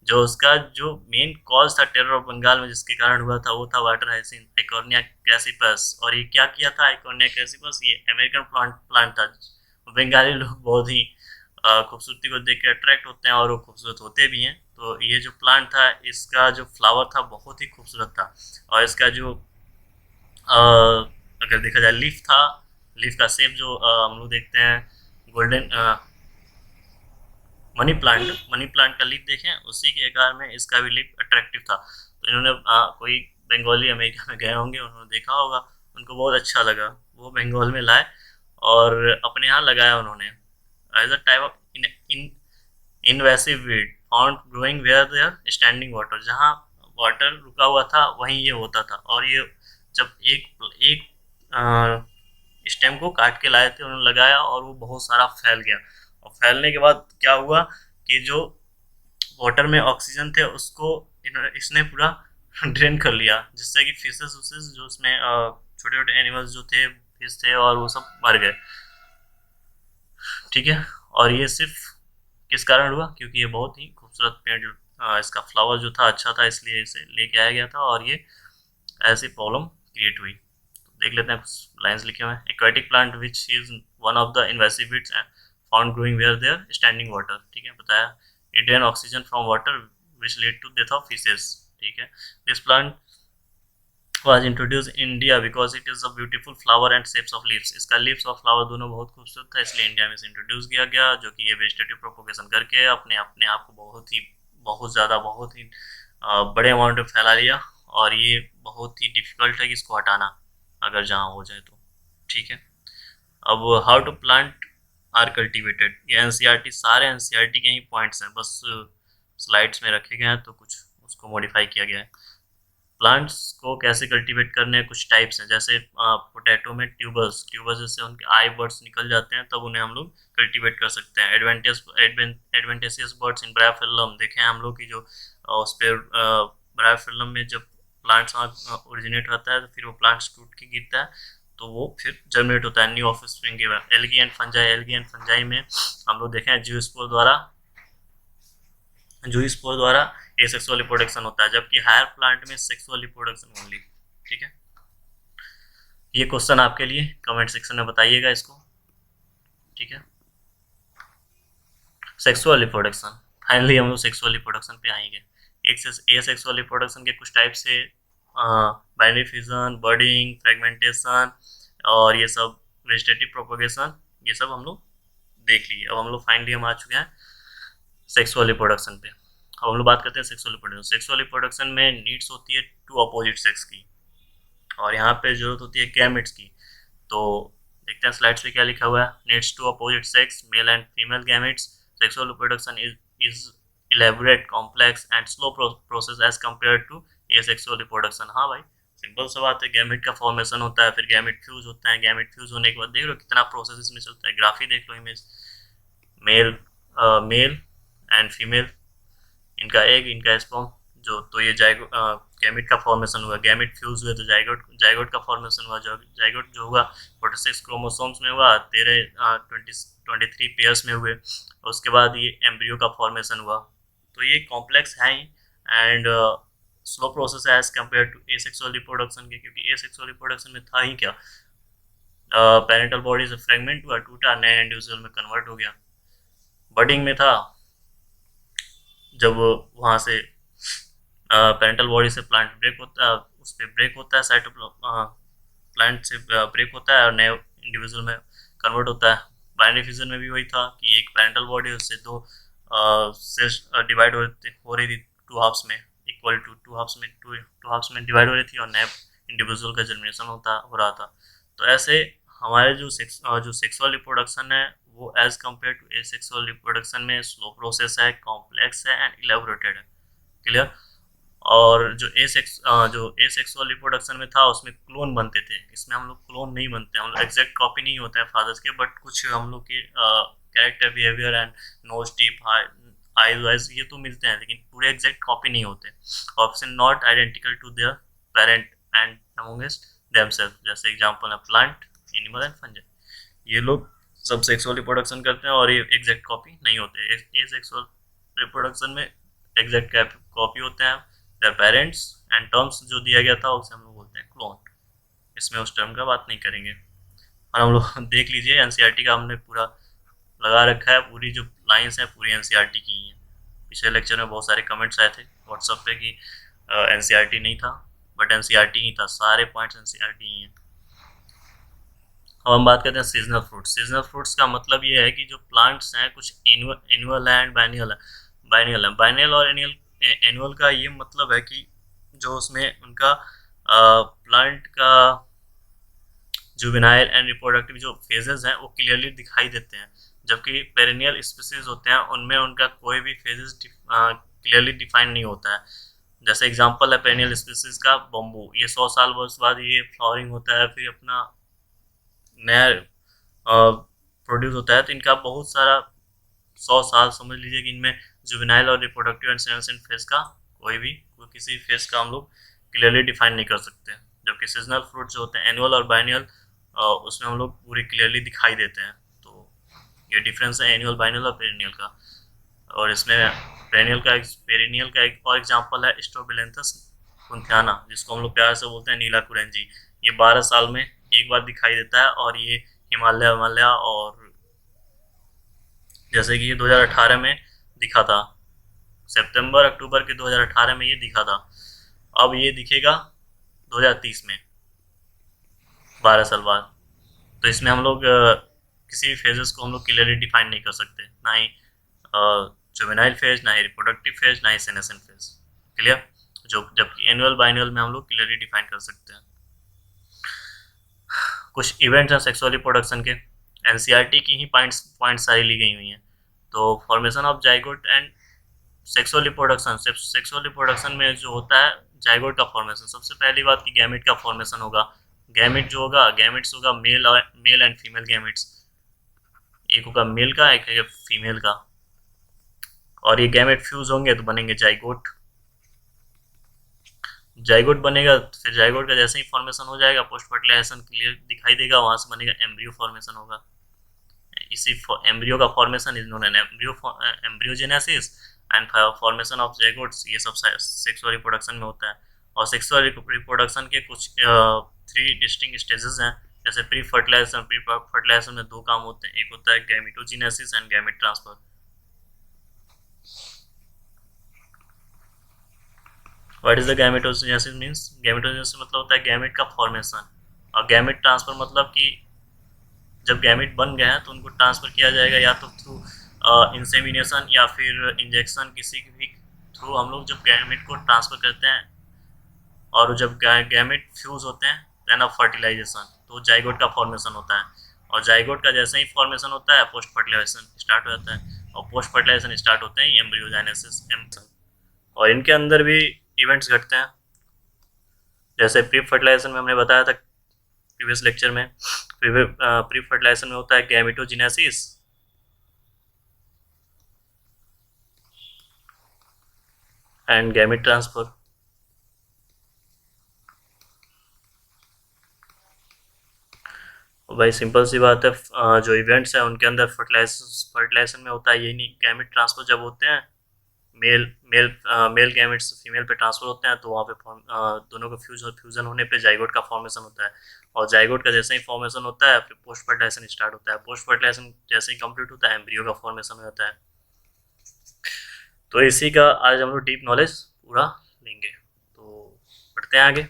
[SPEAKER 1] जो उसका जो मेन कॉज था टेरर ऑफ बंगाल में, जिसके कारण हुआ था, वो था वाटर हाइसिन आइकॉर्निया क्रैसिपस। और ये क्या किया था आइकॉर्निया क्रैसिपस? ये अमेरिकन प्लांट था। बंगाली लोग बहुत ही खूबसूरती को देख के अट्रैक्ट होते हैं और वो खूबसूरत होते भी हैं। तो ये जो प्लांट था, इसका जो फ्लावर था बहुत ही खूबसूरत था, और इसका जो अगर देखा जाए लीफ था, लीफ का शेप जो हम लोग देखते हैं गोल्डन मनी प्लांट का लीफ देखें, उसी के आकार में इसका भी लीफ अट्रैक्टिव था। तो इन्होंने कोई बंगाली अमेरिका में गए होंगे, उन्होंने देखा होगा, उनको बहुत अच्छा लगा, वो बंगाल में लाए और अपने यहाँ लगाया उन्होंने as a type of invasive weed found growing where there standing water. जहाँ वाटर रुका हुआ था वहीं ये होता था, और ये जब एक स्टेम को काट के लाए थे, उन्होंने लगाया और वो बहुत सारा फैल गया, और फैलने के बाद क्या हुआ कि जो वाटर में ऑक्सीजन थे उसको इसने पूरा ड्रेन कर लिया, जिससे कि फिशेस जो उसमें छोटे छोटे एनिमल्स जो थे, फिश थे, और वो सब मर गए। ठीक है। और ये सिर्फ किस कारण हुआ, क्योंकि ये बहुत ही खूबसूरत पेड़ इसका फ्लावर जो था अच्छा था, इसलिए इसे लेके आया गया था और ये ऐसी प्रॉब्लम क्रिएट हुई। तो देख लेते हैं कुछ लाइंस लिखे हुए हैं। Aquatic plant which is one of the invasive weeds found growing where there standing water, ठीक है, बताया। It drain oxygen from water which lead to death of fishes, ठीक है। This plant was introduced in India because it is a beautiful flower and shapes of leaves। इसका leaves और flower दोनों बहुत खूबसूरत था, इसलिए इंडिया में इसे इंट्रोड्यूस किया गया, जो कि ये वेजिटेटिव प्रोपोगेशन करके अपने अपने आप को बहुत ज़्यादा बहुत ही बड़े अमाउंट में फैला लिया। और ये बहुत ही डिफिकल्ट है कि इसको हटाना अगर जहाँ हो जाए तो, ठीक है। अब how to plant are cultivated, ये एनसीईआरटी सारे एनसीईआरटी के ही पॉइंट्स हैं, बस स्लाइड्स में रखे गए हैं तो कुछ उसको मॉडिफाई किया गया है। प्लांट्स को कैसे कल्टीवेट करने हैं, कुछ टाइप्स हैं, जैसे पोटैटो में ट्यूबर्स ट्यूबर्स जैसे उनके आई बर्ड्स निकल जाते हैं तब उन्हें हम लोग कल्टीवेट कर सकते हैं। एडवेंटेशियस बर्ड्स इन ब्रायोफिल्लम देखे हैं हम लोग की, जो उस पर ब्रायोफिल्लम में जब प्लांट्स ओरिजिनेट होता है तो फिर वो प्लांट्स टूट के गिरता है तो वो फिर जर्मिनेट होता है न्यू ऑफ स्प्रिंग के। एल्गी एंड फंजाई में हम लोग देखें जूस्पोर द्वारा एसेक्सुअल रिप्रोडक्शन होता है, जबकि हायर प्लांट में सेक्सुअल रिप्रोडक्शन ओनली, ठीक है। ये क्वेश्चन आपके लिए कमेंट सेक्शन में बताइएगा इसको, ठीक है। सेक्सुअल रिप्रोडक्शन, फाइनली हम लोग सेक्सुअल रिप्रोडक्शन पे आएंगे। ए सेक्सुअल रिप्रोडक्शन के कुछ टाइप से बाइनरी फ्यूजन, बर्डिंग, फ्रेगमेंटेशन और ये सब वेजिटेटिव प्रोपोगेशन, ये सब हम लोग देख लिए। अब हम लोग फाइनली हम आ चुके हैं सेक्सुअल रिप्रोडक्शन पे। अब हम लोग बात करते हैं सेक्सुअल रिप्रोडक्शन। सेक्सुअल रिप्रोडक्शन में नीड्स होती है टू अपोजिट सेक्स की और यहाँ पे जरूरत होती है गैमेट्स की। तो देखते हैं स्लाइड्स पे क्या लिखा हुआ है। Needs two opposite sex, male and female gametes. Sexual reproduction is elaborate, complex and slow process as compare to asexual reproduction. हाँ भाई, सिंपल सा बात है, गैमेट का फॉर्मेशन होता है, फिर गैमेट फ्यूज होता है, गैमेट फ्यूज होने के बाद देख लो कितना प्रोसेस इसमें चलता है। ग्राफी देख लो image, male male and female, इनका एग, इनका स्पर्म, जो तो ये गैमेट का फॉर्मेशन हुआ, गैमेट फ्यूज हुए तो जाइगोट का फॉर्मेशन हुआ। जो जाइगोट जो हुआ 46 क्रोमोसोम्स में हुआ, 23 पेयर्स में हुए, उसके बाद ये एम्ब्रियो का फॉर्मेशन हुआ। तो ये कॉम्प्लेक्स है ही एंड स्लो प्रोसेस है as compare to asexual reproduction के, क्योंकि एसेक्सुअल रिप्रोडक्शन में था ही क्या, पेरेंटल बॉडी से फ्रेगमेंट हुआ, टूटा, नए इंडिविजुअल में कन्वर्ट हो गया। बर्डिंग में था जब वहाँ से पेरेंटल बॉडी से प्लांट ब्रेक होता है, उस पर ब्रेक होता है, प्लांट से ब्रेक होता है और नए इंडिविजुअल में कन्वर्ट होता है। बाइनरी फ्यूजन में भी वही था कि एक पेरेंटल बॉडी उससे दो सेल्स डिवाइड हो रही थी टू हाफ्स में, इक्वल टू टू हाफ्स में डिवाइड हो रही थी और नए इंडिविजुअल का जर्मिनेशन हो रहा था। तो ऐसे हमारे जो सेक्सुअल रिप्रोडक्शन है वो as compare to asexual reproduction में स्लो प्रोसेस है, कॉम्प्लेक्स है एंड इलेबोरेटेड है। क्लियर। और जो एसेक्सुअल रिप्रोडक्शन में था उसमें क्लोन बनते थे, इसमें हम लोग क्लोन नहीं बनते, हम लोग एग्जैक्ट कॉपी नहीं होता है फादर्स के, बट कुछ हम लोग के character, behaviour and nose, tip, eyes wise ये तो मिलते हैं, लेकिन पूरे एग्जैक्ट कॉपी नहीं होते। Option not identical to their parent and amongst themselves, जैसे एग्जांपल है प्लांट, एनिमल एंड फंजाई, ये लोग सब सेक्सुअल रिप्रोडक्शन करते हैं और ये एग्जैक्ट कॉपी नहीं होते। ये सेक्सुअल रिप्रोडक्शन में एग्जैक्ट कॉपी होते हैं देयर पेरेंट्स एंड टर्म्स जो दिया गया था उसे हम लोग बोलते हैं क्लोन। इसमें उस टर्म का बात नहीं करेंगे। और हम लोग देख लीजिए एनसीईआरटी का हमने पूरा लगा रखा है, पूरी जो लाइंस हैं पूरी एनसीईआरटी की ही हैं। पिछले लेक्चर में बहुत सारे कमेंट्स आए थे व्हाट्सएप पे कि एनसीईआरटी नहीं था, बट एनसीईआरटी ही था, सारे पॉइंट्स एनसीईआरटी ही हैं। अब हम बात करते हैं सीजनल फ्रूट्स। सीजनल फ्रूट्स का मतलब ये है कि जो प्लांट्स हैं कुछ एनुअल है एंड बाइनियल और एनुअल का ये मतलब है कि जो उसमें उनका प्लांट का जुवेनाइल एंड रिप्रोडक्टिव जो फेजेस हैं वो क्लियरली दिखाई देते हैं, जबकि पेरेनियल स्पीसीज होते हैं उनमें उनका कोई भी फेजेस क्लियरली डिफाइन नहीं होता है। जैसे एग्जांपल है पेरेनियल स्पीसीज का बम्बू, ये 100 साल वर्ष बाद ये फ्लावरिंग होता है, फिर अपना नया प्रोड्यूस होता है। तो इनका बहुत सारा 100 साल समझ लीजिए कि इनमें जुवेनाइल और रिप्रोडक्टिव एंड सेनेसेंट फेज का किसी फेज का हम लोग क्लियरली डिफाइन नहीं कर सकते, जबकि सीजनल फ्रूट जो होते हैं एनुअल और बाइनियल उसमें हम लोग पूरे क्लियरली दिखाई देते हैं। तो ये डिफरेंस है एनुअल, बाइनल और पेरिनियल का। और इसमें पेरिनियल का एक और एग्जांपल है स्ट्रोबिलेंथस कुंथियाना, जिसको हम लोग प्यार से बोलते हैं नीला कुरेंजी। ये 12 साल में एक बार दिखाई देता है, और ये हिमालय और जैसे कि ये 2018 में दिखा था, सितंबर अक्टूबर के 2018 में ये दिखा था। अब ये दिखेगा 2030 में, 12 साल बाद। तो इसमें हम लोग किसी भी फेजेस को हम लोग क्लियरली डिफाइन नहीं कर सकते, ना ही जुवेनाइल फेज, ना ही रिप्रोडक्टिव फेज, ना ही सेनेसेंट फेज। क्लियर? जो जबकि एनुअल बाइनुअल में हम लोग क्लियरली डिफाइन कर सकते हैं। कुछ इवेंट्स हैं सेक्सुअल रिप्रोडक्शन के, एनसीईआरटी की ही पॉइंट्स सारी ली गई हुई हैं। तो formation of zygote and sexual reproduction में जो होता है जाइगोट का फॉर्मेशन, सबसे पहली बात कि गैमेट का फॉर्मेशन होगा। गैमेट जो होगा, गैमेट्स होगा मेल एंड फीमेल गैमेट्स, एक होगा मेल का, एक है फीमेल का, और ये गैमेट फ्यूज होंगे तो बनेंगे जाइगोट। जाइगोट बनेगा, फिर जाइगोट का जैसे ही फॉर्मेशन हो जाएगा, पोस्ट फर्टिलाइजेशन क्लियर दिखाई देगा, वहां से बनेगा एम्ब्रियो फॉर्मेशन होगा। इसी एम्ब्रियो का formation is known an embryogenesis and formation of zygotes, ये सब सेक्सुअल रिप्रोडक्शन में होता है। और सेक्सुअल रिप्रोडक्शन के कुछ 3 डिस्टिंक्ट स्टेजेस हैं, जैसे प्री फर्टिलाइजेशन में 2 काम होते हैं, एक होता है gametogenesis and gamete transfer. What is the gametogenesis means? Gametogenesis मतलब होता है गैमेट का फॉर्मेशन, और गैमेट ट्रांसफर मतलब कि जब गैमेट बन गए हैं तो उनको ट्रांसफर किया जाएगा, या तो थ्रू इंसेमिनेशन या फिर इंजेक्शन, किसी भी थ्रू हम लोग जब गैमेट को ट्रांसफर करते हैं, और जब गैमेट फ्यूज होते हैं देन ऑफ फर्टिलाइजेशन, तो जाइगोट का फॉर्मेशन होता है। और जाइगोट का जैसे ही फॉर्मेशन होता है, पोस्ट फर्टिलाइजेशन स्टार्ट हो जाता है, और पोस्ट फर्टिलाइजेशन स्टार्ट होते ही एम्ब्रियोजेनेसिस। और इनके अंदर भी इवेंट्स घटते हैं, जैसे प्री फर्टिलाइजेशन में हमने बताया था प्रीवियस लेक्चर में, प्री फर्टिलाइजेशन में होता है गैमेटोजेनेसिस एंड गैमेट ट्रांसफर। भाई सिंपल सी बात है, जो इवेंट्स हैं उनके अंदर फर्टिलाइजेशन में होता है, ये नहीं गैमेट ट्रांसफर जब होते हैं, male male male gametes female पे ट्रांसफर होते हैं, तो वहाँ पे दोनों का फ्यूजन होने पे जाइगोट का फॉर्मेशन होता है। और जाइगोट का जैसे ही फॉर्मेशन होता है, फिर पोस्ट फर्टिलाइजेशन स्टार्ट होता है। पोस्ट फर्टिलाइजेशन जैसे ही कंप्लीट होता है, एम्ब्रियो का फॉर्मेशन हो जाता है। तो इसी का आज हम लोग डीप नॉलेज पूरा लेंगे। तो बढ़ते हैं आगे,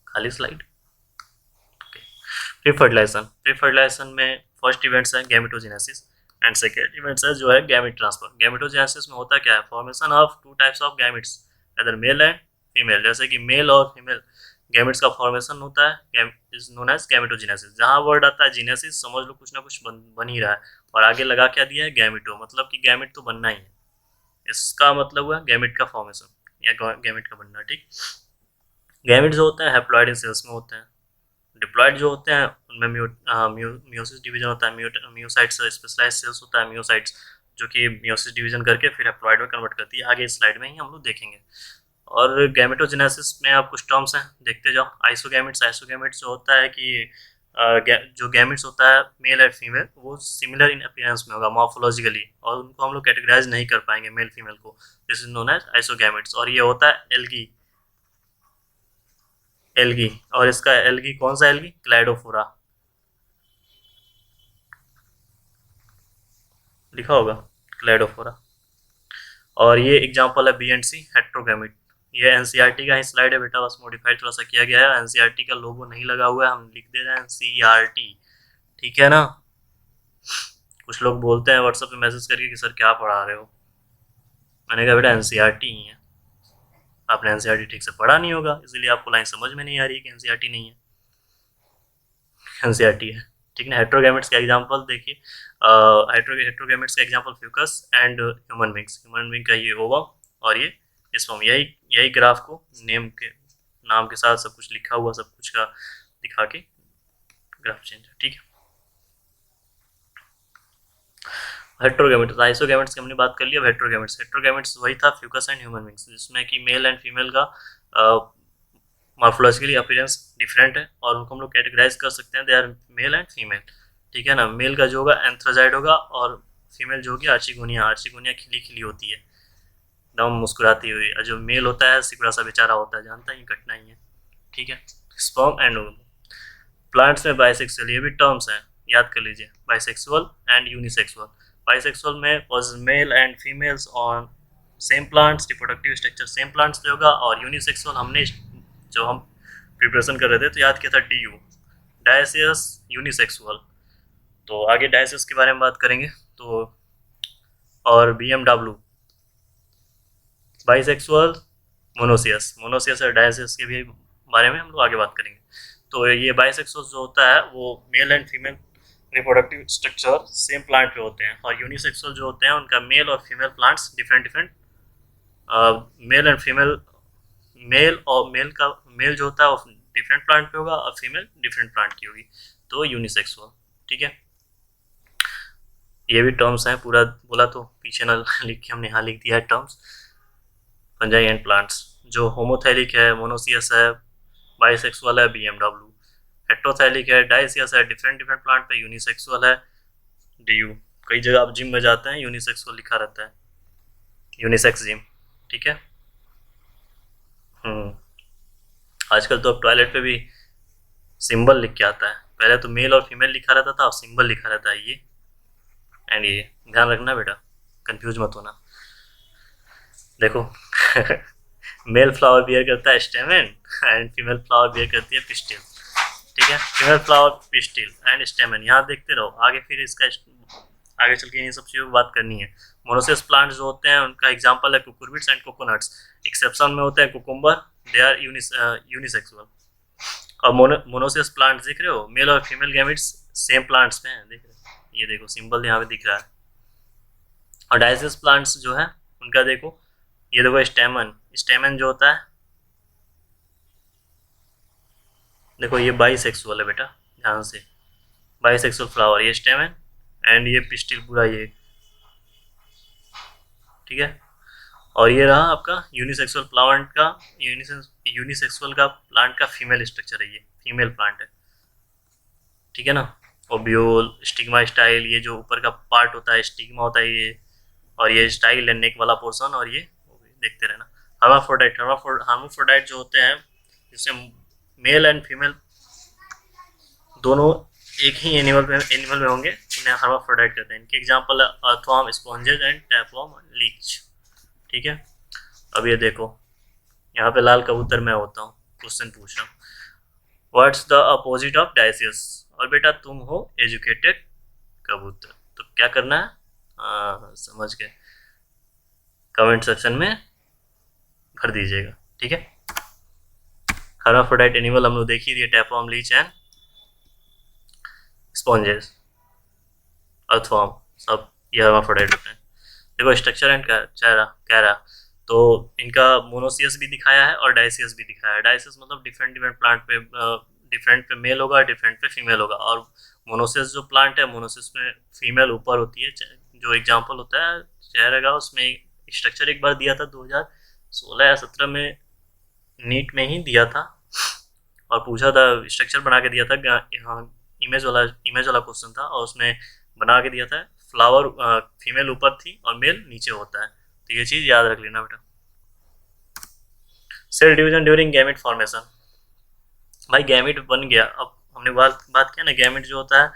[SPEAKER 1] खाली स्लाइड। प्री फर्टिलाइजेशन में फर्स्ट इवेंट्स है गैमेटोजेनेसिस एंड सेकेंड इवेंट्स है जो है गैमेट ट्रांसफर। गैमेटोजेनेसिस में होता क्या है? Formation of 2 types of gametes, other mail and female. जैसे कि मेल और फीमेल गैमेट्स का फॉर्मेशन होता है, इज नोन एज गैमेटोजेनेसिस। जहाँ वर्ड आता है जीनेसिस, समझ लो कुछ ना कुछ बन ही रहा है, और आगे लगा क्या दिया है? गैमेटो, मतलब कि गैमेट तो बनना ही है। इसका मतलब हुआ गैमेट का फॉर्मेशन या गैमेट का बनना। ठीक, गैमेट जो होता है हैप्लॉइड इन सेल्स में होते हैं। डिप्लॉइड जो होते हैं उनमें मियोसिस डिवीजन होता है, मियोसाइट्स स्पेशलाइज्ड सेल्स होता है, मियोसाइट्स, जो कि मियोसिस डिवीजन करके फिर हैप्लॉइड में कन्वर्ट करती है। आगे इस स्लाइड में ही हम लोग देखेंगे। और गैमेटोजेनेसिस में आप कुछ टर्म्स हैं, देखते जाओ। आइसोगैमेट्स जो होता है कि जो गैमेट्स होता है मेल एंड फीमेल, वो सिमिलर इन अपीयरेंस में होगा मॉर्फोलॉजिकली, और उनको हम लोग कैटेगराइज नहीं कर पाएंगे मेल फीमेल को, दिस इज नोन एज आइसोगैमेट्स। और ये होता है एल्गी, और इसका एल्गी कौन सा एल्गी? क्लाइडोफोरा लिखा होगा, क्लाइडोफोरा। और ये एग्जांपल है BNC हेट्रोगैमेट। ये एनसीईआरटी का ही स्लाइड है बेटा, बस मॉडिफाइड थोड़ा सा किया गया है। एनसीईआरटी का लोगो नहीं लगा हुआ है, हम लिख दे रहे हैं CERT, ठीक है ना। कुछ लोग बोलते हैं व्हाट्सएप पे मैसेज करके कि सर क्या पढ़ा रहे हो, मैंने कहा बेटा एनसीईआरटी ही है, आपने एनसीईआरटी ठीक से पढ़ा नहीं होगा, इसलिए आपको लाइन समझ में नहीं आ रही है कि एनसीईआरटी नहीं है, एनसीईआरटी है, ठीक है। हेट्रोगैमेट्स का एग्जांपल देखिए, हेट्रोगैमेट्स का example Fucus and human being का ये ओवम और ये स्पर्म। यही ग्राफ को नाम के साथ सब कुछ लिखा हुआ, सब कुछ का दिखा के ग्राफ चेंज है, ठीक है। हेट्रोगैमेट्स, आइसोगैमेट्स की हमने बात कर ली। अब हेट्रोगैमेट्स वही था फ्यूकस एंड ह्यूमन बींग्स, जिसमें कि मेल एंड फीमेल का मॉर्फोलॉजिकली अपीयरेंस डिफरेंट है, और उनको हम लोग कैटेगराइज कर सकते हैं, they are male and female, ठीक है ना। मेल का जो होगा एंथ्राजाइड होगा और फीमेल जो होगी आर्चिगोनिया। आर्चिगोनिया खिली खिली होती है एकदम मुस्कुराती हुई, और जो मेल होता है सिकुड़ा सा बेचारा होता है, जानता ही कटना ही है। ठीक है। Sperm and ovum. प्लांट्स में बाइसेक्सुअल, ये भी टर्म्स हैं, याद कर लीजिए, बाइसेक्सुअल एंड यूनिसेक्सुअल। बाइसेक्सुअल में was male and females on same plants, reproductive structure same plants पे होगा। और यूनिसेक्सुअल हमने जो हम प्रिपरेशन कर रहे थे तो याद किया था DU, डायसियस यूनिसेक्सुअल। तो आगे डायसियस के बारे में बात करेंगे। तो और BMW बाइसेक्सुअल, मोनोसियस। मोनोसियस और डायसियस के भी बारे में हम लोग आगे बात करेंगे। तो ये बाइसेक्सुअल जो होता है वो mail and female reproductive structure same plant पे होते हैं, और यूनिसेक्सुअल जो होते हैं उनका मेल और female plants different different, male and female, male और मेल जो होता है वो डिफरेंट प्लांट पे होगा और फीमेल डिफरेंट प्लांट की होगी, तो यूनिसेक्सुअल। ठीक है। ये भी टर्म्स हैं, पूरा बोला तो पीछे ना लिख के हमने यहाँ लिख दिया है टर्म्स। फंजाई एंड प्लांट्स, जो होमोथैलिक है मोनोसियस है, बाइसेक्सुअल है BMW, हेट्रोथैलिक है डाइसियस है, डिफरेंट डिफरेंट प्लांट पे यूनिसेक्सुअल है DU। कई जगह आप जिम में जाते हैं यूनिसेक्सुअल लिखा रहता है, यूनिसेक्स जिम। ठीक है। आजकल तो अब टॉयलेट पे भी सिंबल लिख के आता है, पहले तो मेल और फीमेल लिखा रहता था, अब सिंबल लिखा रहता है ये एंड ये। ध्यान रखना बेटा, कंफ्यूज मत होना। देखो मेल फ्लावर बियर करता है stamen and female flower bear करती है पिस्टिल। ठीक है। Female flower pistil and stamen, यहाँ देखते रहो आगे, फिर इसका आगे चल के इन सब चीज़ों की बात करनी है। मोनोसियस प्लांट्स जो होते हैं उनका एग्जांपल है कुकुरबिट्स एंड कोकोनट्स। एक्सेप्शन में होते हैं कुकुम्बर, दे आर यूनिसेक्सुअल। और मोनोसियस प्लांट्स देख रहे हो, मेल और फीमेल गैमेट्स सेम प्लांट्स में हैं, देख रहे हो, ये देखो सिंबल यहाँ पे दिख रहा है। और डाइसियस प्लांट्स जो है उनका देखो, ये देखो स्टेमन, स्टेमन जो होता है, देखो ये बाइसेक्सुअल है बेटा, ध्यान से, बाइसेक्सुअल फ्लावर, ये स्टेमन एंड ये पिस्टिल पूरा ये। ठीक है। और ये रहा आपका यूनिसेक्सुअल प्लांट का, यूनिसेक्सुअल का प्लांट का फीमेल स्ट्रक्चर है, ये फीमेल प्लांट है। ठीक है ना। ओब्यूल, स्टिग्मा स्टाइल, ये जो ऊपर का पार्ट होता है स्टिग्मा होता है ये, और ये स्टाइल है नेक वाला पोर्शन, और ये देखते रहना। हर्माफ्रोडाइट, हर्माफ्रोडाइट जो होते हैं जिससे मेल एंड फीमेल दोनों एक ही एनिमल में होंगे, उन्हें हर्माफ्रोडाइट कहते हैं। इनके एग्जांपल है earthworm, sponges and tapeworm, leech. ठीक है। अब ये देखो, यहाँ पे लाल कबूतर मैं होता हूँ, क्वेश्चन पूछ रहा हूँ, what's the opposite of dioecious? और बेटा तुम हो एजुकेटेड कबूतर, तो क्या करना है, समझ गए, कमेंट सेक्शन में भर दीजिएगा। ठीक है। हर्माफ्रोडाइट एनिमल हम लोग देख ही दिए, tapeworm, leech and sponges, earthworm, सब ये हर्माफ्रोडाइट होते हैं। देखो स्ट्रक्चर एंड कैरा, तो इनका मोनोसियस भी दिखाया है और डाइसियस भी दिखाया है। डाइसियस मतलब डिफरेंट डिफरेंट प्लांट पे, डिफरेंट पे मेल होगा, डिफरेंट पे फीमेल होगा। और मोनोसियस जो प्लांट है, मोनोसियस में फीमेल ऊपर होती है, जो एग्जांपल होता है चेहरे का, उसमें स्ट्रक्चर एक बार दिया था 2016 या 17 में, नीट में ही दिया था, और पूछा था, स्ट्रक्चर बना के दिया था, यहाँ इमेज वाला क्वेश्चन था, और उसमें बना के दिया था फ्लावर, फीमेल ऊपर थी और मेल नीचे होता है। तो ये चीज़ याद रख लेना बेटा। Cell division during gamete formation, भाई गैमेट बन गया, अब हमने बात किया ना, गैमेट जो होता है,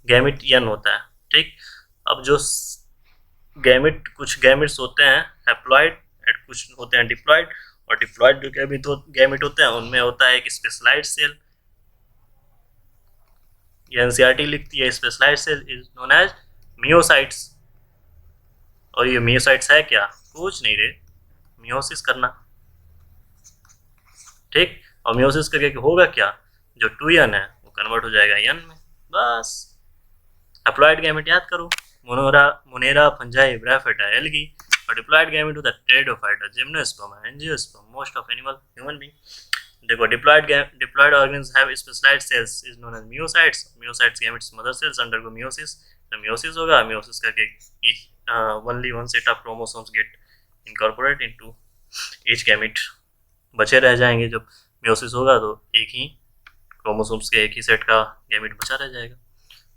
[SPEAKER 1] गैमेट यन होता है। ठीक। अब जो गैमेट, कुछ गैमेट्स होते हैं हैप्लॉइड एंड कुछ होते हैं डिप्लॉइड, और डिप्लॉइड जो गैमेट होते हैं उनमें होता है एक स्पेशलाइज्ड सेल, ये एनसीईआरटी लिखती है, specialised cell is known as meiocytes. और ये मियोसाइट्स है क्या? कुछ नहीं रे, मियोसिस करना। ठीक। और मियोसिस करके होगा क्या, जो 2n है वो कन्वर्ट हो जाएगा n में, बस। हैप्लॉइड गैमेट याद करो, मोनेरा, फंजाई, ब्रायोफाइटा, एल्गी। और डिप्लॉइड गैमेट होता है pteridophyta, gymnosperm, angiosperm, most of human being. देखो diploid organs have specialised cells is known as meiocytes. Meiocytes gametes mother cells undergo meiosis, तो मियोसिस होगा, मियोसिस करके only one set of chromosomes get incorporated into each gamete, बचे रह जाएंगे। जब मियोसिस होगा तो एक ही क्रोमोसोम्स के एक ही सेट का गैमेट बचा रह जाएगा।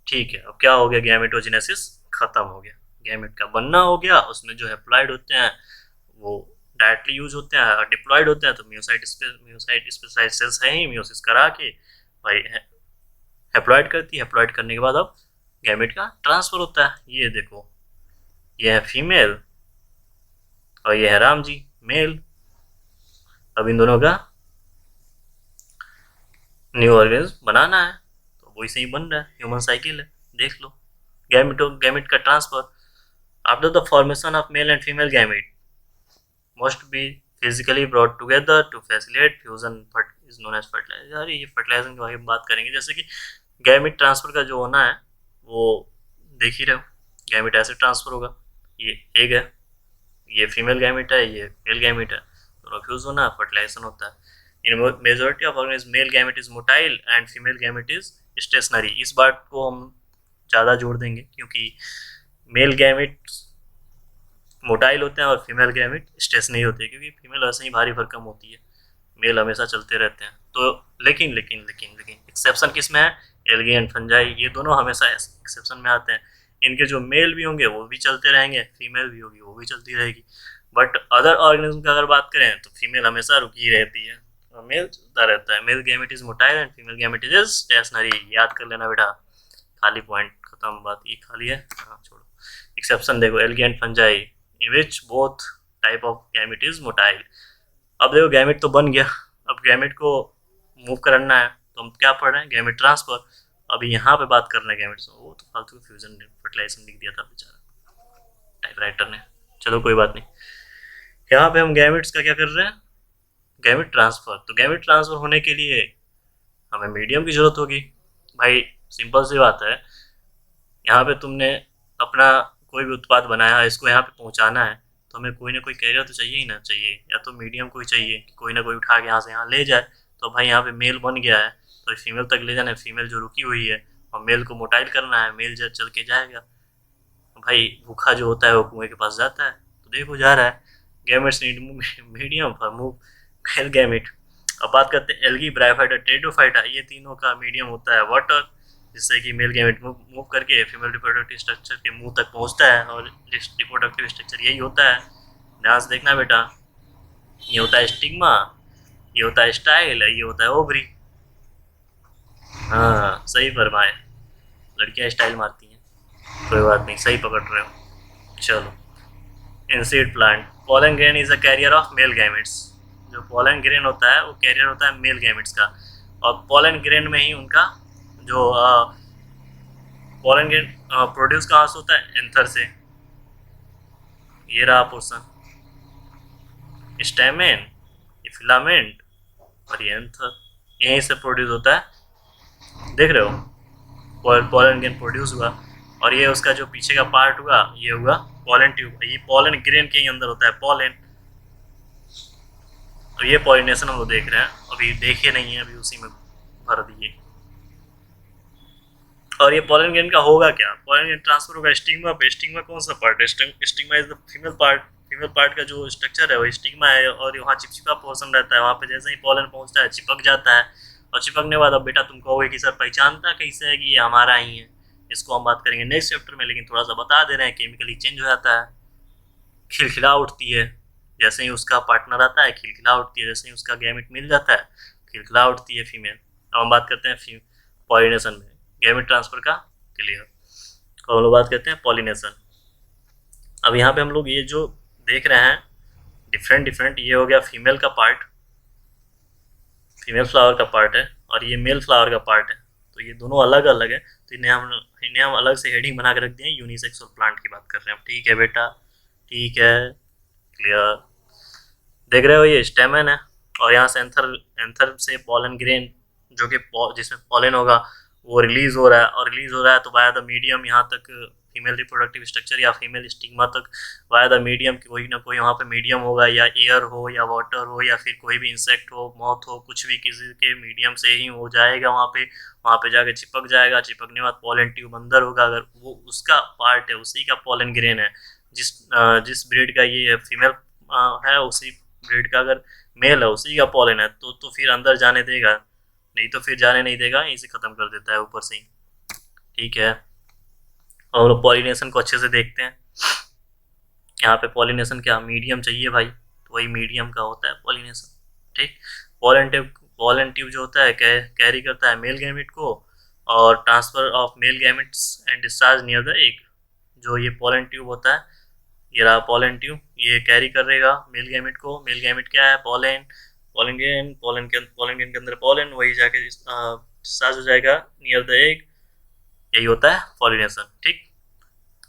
[SPEAKER 1] ठीक है, अब क्या हो गया, गैमेटोजेनेसिस खत्म हो गया, गैमेट का बनना हो गया, उसमें जो हैप्लॉइड होते हैं वो डायरेक्टली यूज होते हैं, डिप्लॉयड होते हैं तो म्योसाइट स्पेसिफाइड सेल्स है ही, म्योसिस करा के भाई हैप्लॉइड करती है, हैप्लॉइड करने के बाद अब गैमेट का ट्रांसफर होता है। ये देखो, ये है फीमेल और ये है राम जी मेल। अब इन दोनों का न्यू ऑर्गेनिज्म बनाना है तो वही सही बन रहा है, ह्यूमन साइकिल है, देख लो। गैमेट का transfer after the formation of male and female gamete must be physically brought together to facilitate fusion is known as fertilization। यार ये फर्टिलाइजेशन के बारे में बात करेंगे, जैसे कि गैमेट ट्रांसफर का जो होना है वो देख ही रहे हो, गैमेट ऐसे ट्रांसफर होगा, ये एग है, ये फीमेल गैमेट है, ये मेल गैमेट है, दोनों फ्यूज होना है, फर्टिलाइजेशन होता है। इन majority of organism male gamete is motile and female gamete is stationary. इस बात को हम ज़्यादा जोड़ देंगे क्योंकि मेल गैमेट मोटाइल होते हैं और फीमेल गैमेट स्टेशनरी होती है, क्योंकि फीमेल वैसे ही भारी भरकम होती है, मेल हमेशा चलते रहते हैं। तो लेकिन लेकिन लेकिन लेकिन एक्सेप्शन किस में है, एल्गी एंड फंजाई, ये दोनों हमेशा एक्सेप्शन में आते हैं। इनके जो मेल भी होंगे वो भी चलते रहेंगे, फीमेल भी होगी वो भी चलती रहेगी। बट अदर ऑर्गेनिज्म की अगर बात करें तो फीमेल हमेशा रुकी रहती है और मेल चलता रहता है। Male gamete is motile and female gamete is stationary. याद कर लेना बेटा, खाली पॉइंट खत्म, बात ये खाली है, हाँ छोड़ो। एक्सेप्शन देखो, algae and fungi in which both type of gamete is motile। अब देखो गैमेट तो बन गया, अब गैमेट को मूव करना है तो हम क्या पढ़ रहे हैं, गैमेट ट्रांसफर। अभी यहाँ पे बात करना है गैमेट, वो तो फालतू फ्यूजन फर्टिलाइजेशन लिख दिया था बेचारा टाइपराइटर ने, चलो कोई बात नहीं। यहाँ पे हम गैमेट्स का क्या कर रहे हैं, गैमेट ट्रांसफर। तो गैमेट ट्रांसफर होने के लिए हमें मीडियम की जरूरत होगी। भाई सिंपल सी बात है, यहाँ पे तुमने अपना कोई भी उत्पाद बनाया है, इसको यहाँ पे पहुँचाना है तो हमें कोई ना कोई कैरियर तो चाहिए ही ना, चाहिए या तो मीडियम कोई चाहिए कि कोई ना कोई उठा के यहाँ से यहाँ ले जाए। तो भाई यहाँ पे मेल बन गया है तो फीमेल तक ले जाना है, फीमेल जो रुकी हुई है, और मेल को मोटाइल करना है, मेल जब चल के जाएगा। भाई भूखा जो होता है वो कुएं के पास जाता है, तो देखो जा रहा है। Gametes need medium for move male gamete. अब बात करते हैं एल्गी, ब्रायोफाइटा, टेरिडोफाइटा, ये तीनों का मीडियम होता है वाटर, जिससे कि मेल गैमेट मूव करके फीमेल रिप्रोडक्टिव स्ट्रक्चर के मुंह तक पहुंचता है, और रिप्रोडक्टिव स्ट्रक्चर यही होता है। ध्यान से देखना बेटा, ये होता है स्टिग्मा, ये होता है स्टाइल, ये होता है ओवरी। हाँ सही फरमाए, लड़कियां स्टाइल मारती हैं, कोई बात नहीं, सही पकड़ रहे हो। चलो, in seed plant pollen grain is a carrier of male gametes. जो पोलन ग्रेन होता है वो कैरियर होता है मेल गैमेट्स का, और पोलन ग्रेन में ही उनका जो पोलन ग्रेन प्रोड्यूस कहाँ से होता है, एंथर से। ये रहा पोर्शन, स्टेमेन, ये फिलामेंट और ये एंथर, यहीं से प्रोड्यूस होता है। देख रहे हो, पोलन ग्रेन प्रोड्यूस हुआ, और ये उसका जो पीछे का पार्ट हुआ ये हुआ पोलन ट्यूब। ये पोलन ग्रेन के ही अंदर होता है पोलन। तो ये पॉलिनेशन हम लोग देख रहे हैं, अभी देखे नहीं है, अभी उसी में भर दिए। और ये पोलन ग्रेन का होगा क्या, पोलन ग्रेन ट्रांसफर होगा स्टिग्मा पे। स्टिग्मा कौन सा पार्ट है, stigma is the female part. Female part का जो स्ट्रक्चर है वो स्टिग्मा है, और वहाँ चिपचिपा पोर्शन रहता है, वहाँ पे जैसे ही पोलन पहुँचता है चिपक जाता है, और चिपकने के बाद अब बेटा तुम कहोगे कि सर पहचानता कैसे है कि ये हमारा ही है, इसको हम बात करेंगे नेक्स्ट चैप्टर में, लेकिन थोड़ा सा बता दे रहे हैं, केमिकली चेंज हो जाता है, खिलखिला उठती है जैसे ही उसका पार्टनर आता है, खिलखिला उठती है जैसे ही उसका गैमेट मिल जाता है, खिलखिला उठती है फीमेल। अब हम बात करते हैं पॉलिनेशन में गैमेट ट्रांसफर का, क्लियर। और हम लोग बात करते हैं पॉलिनेशन। अब यहाँ पे हम लोग ये जो देख रहे हैं डिफरेंट, ये हो गया फीमेल का पार्ट, फीमेल फ्लावर का पार्ट है, और ये मेल फ्लावर का पार्ट है। तो ये दोनों अलग अलग है, तो इन्हें हम अलग से हेडिंग बना के रख दिए, यूनिसेक्सुअल प्लांट की बात कर रहे हैं हम। ठीक है बेटा, ठीक है, क्लियर। देख रहे हो ये स्टेमन है, और यहाँ से एंथर से पोलन ग्रेन जो कि जिसमें पोलन होगा वो रिलीज हो रहा है, और रिलीज हो रहा है तो वाया द मीडियम यहाँ तक फीमेल रिप्रोडक्टिव स्ट्रक्चर या फीमेल स्टिग्मा तक, वाया द मीडियम कोई ना कोई वहाँ पे मीडियम होगा, या एयर हो या वाटर हो या फिर कोई भी इंसेक्ट हो, मौत हो, कुछ भी किसी के मीडियम से ही हो जाएगा, वहाँ पे जाके चिपक जाएगा। चिपकने के बाद पोलन ट्यूब अंदर होगा, अगर वो उसका पार्ट है, उसी का पोलन ग्रेन है, जिस ब्रीड का ये फीमेल है, उसी ब्रीड का अगर मेल है, उसी का पोलन है, तो फिर अंदर जाने देगा, नहीं तो फिर जाने नहीं देगा, यहीं से ख़त्म कर देता है ऊपर से ही। ठीक है, और पॉलिनेशन को अच्छे से देखते हैं। यहाँ पे पॉलिनेशन क्या, मीडियम चाहिए भाई, तो वही मीडियम का होता है पॉलिनेशन। ठीक, पोलन ट्यूब जो होता है कैरी करता है मेल गैमेट को, और transfer of male gametes and discharge near the egg. जो ये पोलन ट्यूब होता है, ये रहा पोलन ट्यूब, ये कैरी करेगा मेल गैमेट को। मेल गैमेट क्या है, पोलन, पोलन ग्रेन के अंदर पोलन, वही जाके डिस्चार्ज हो जाएगा नियर द एग। यही होता है पॉलिनेशन। ठीक,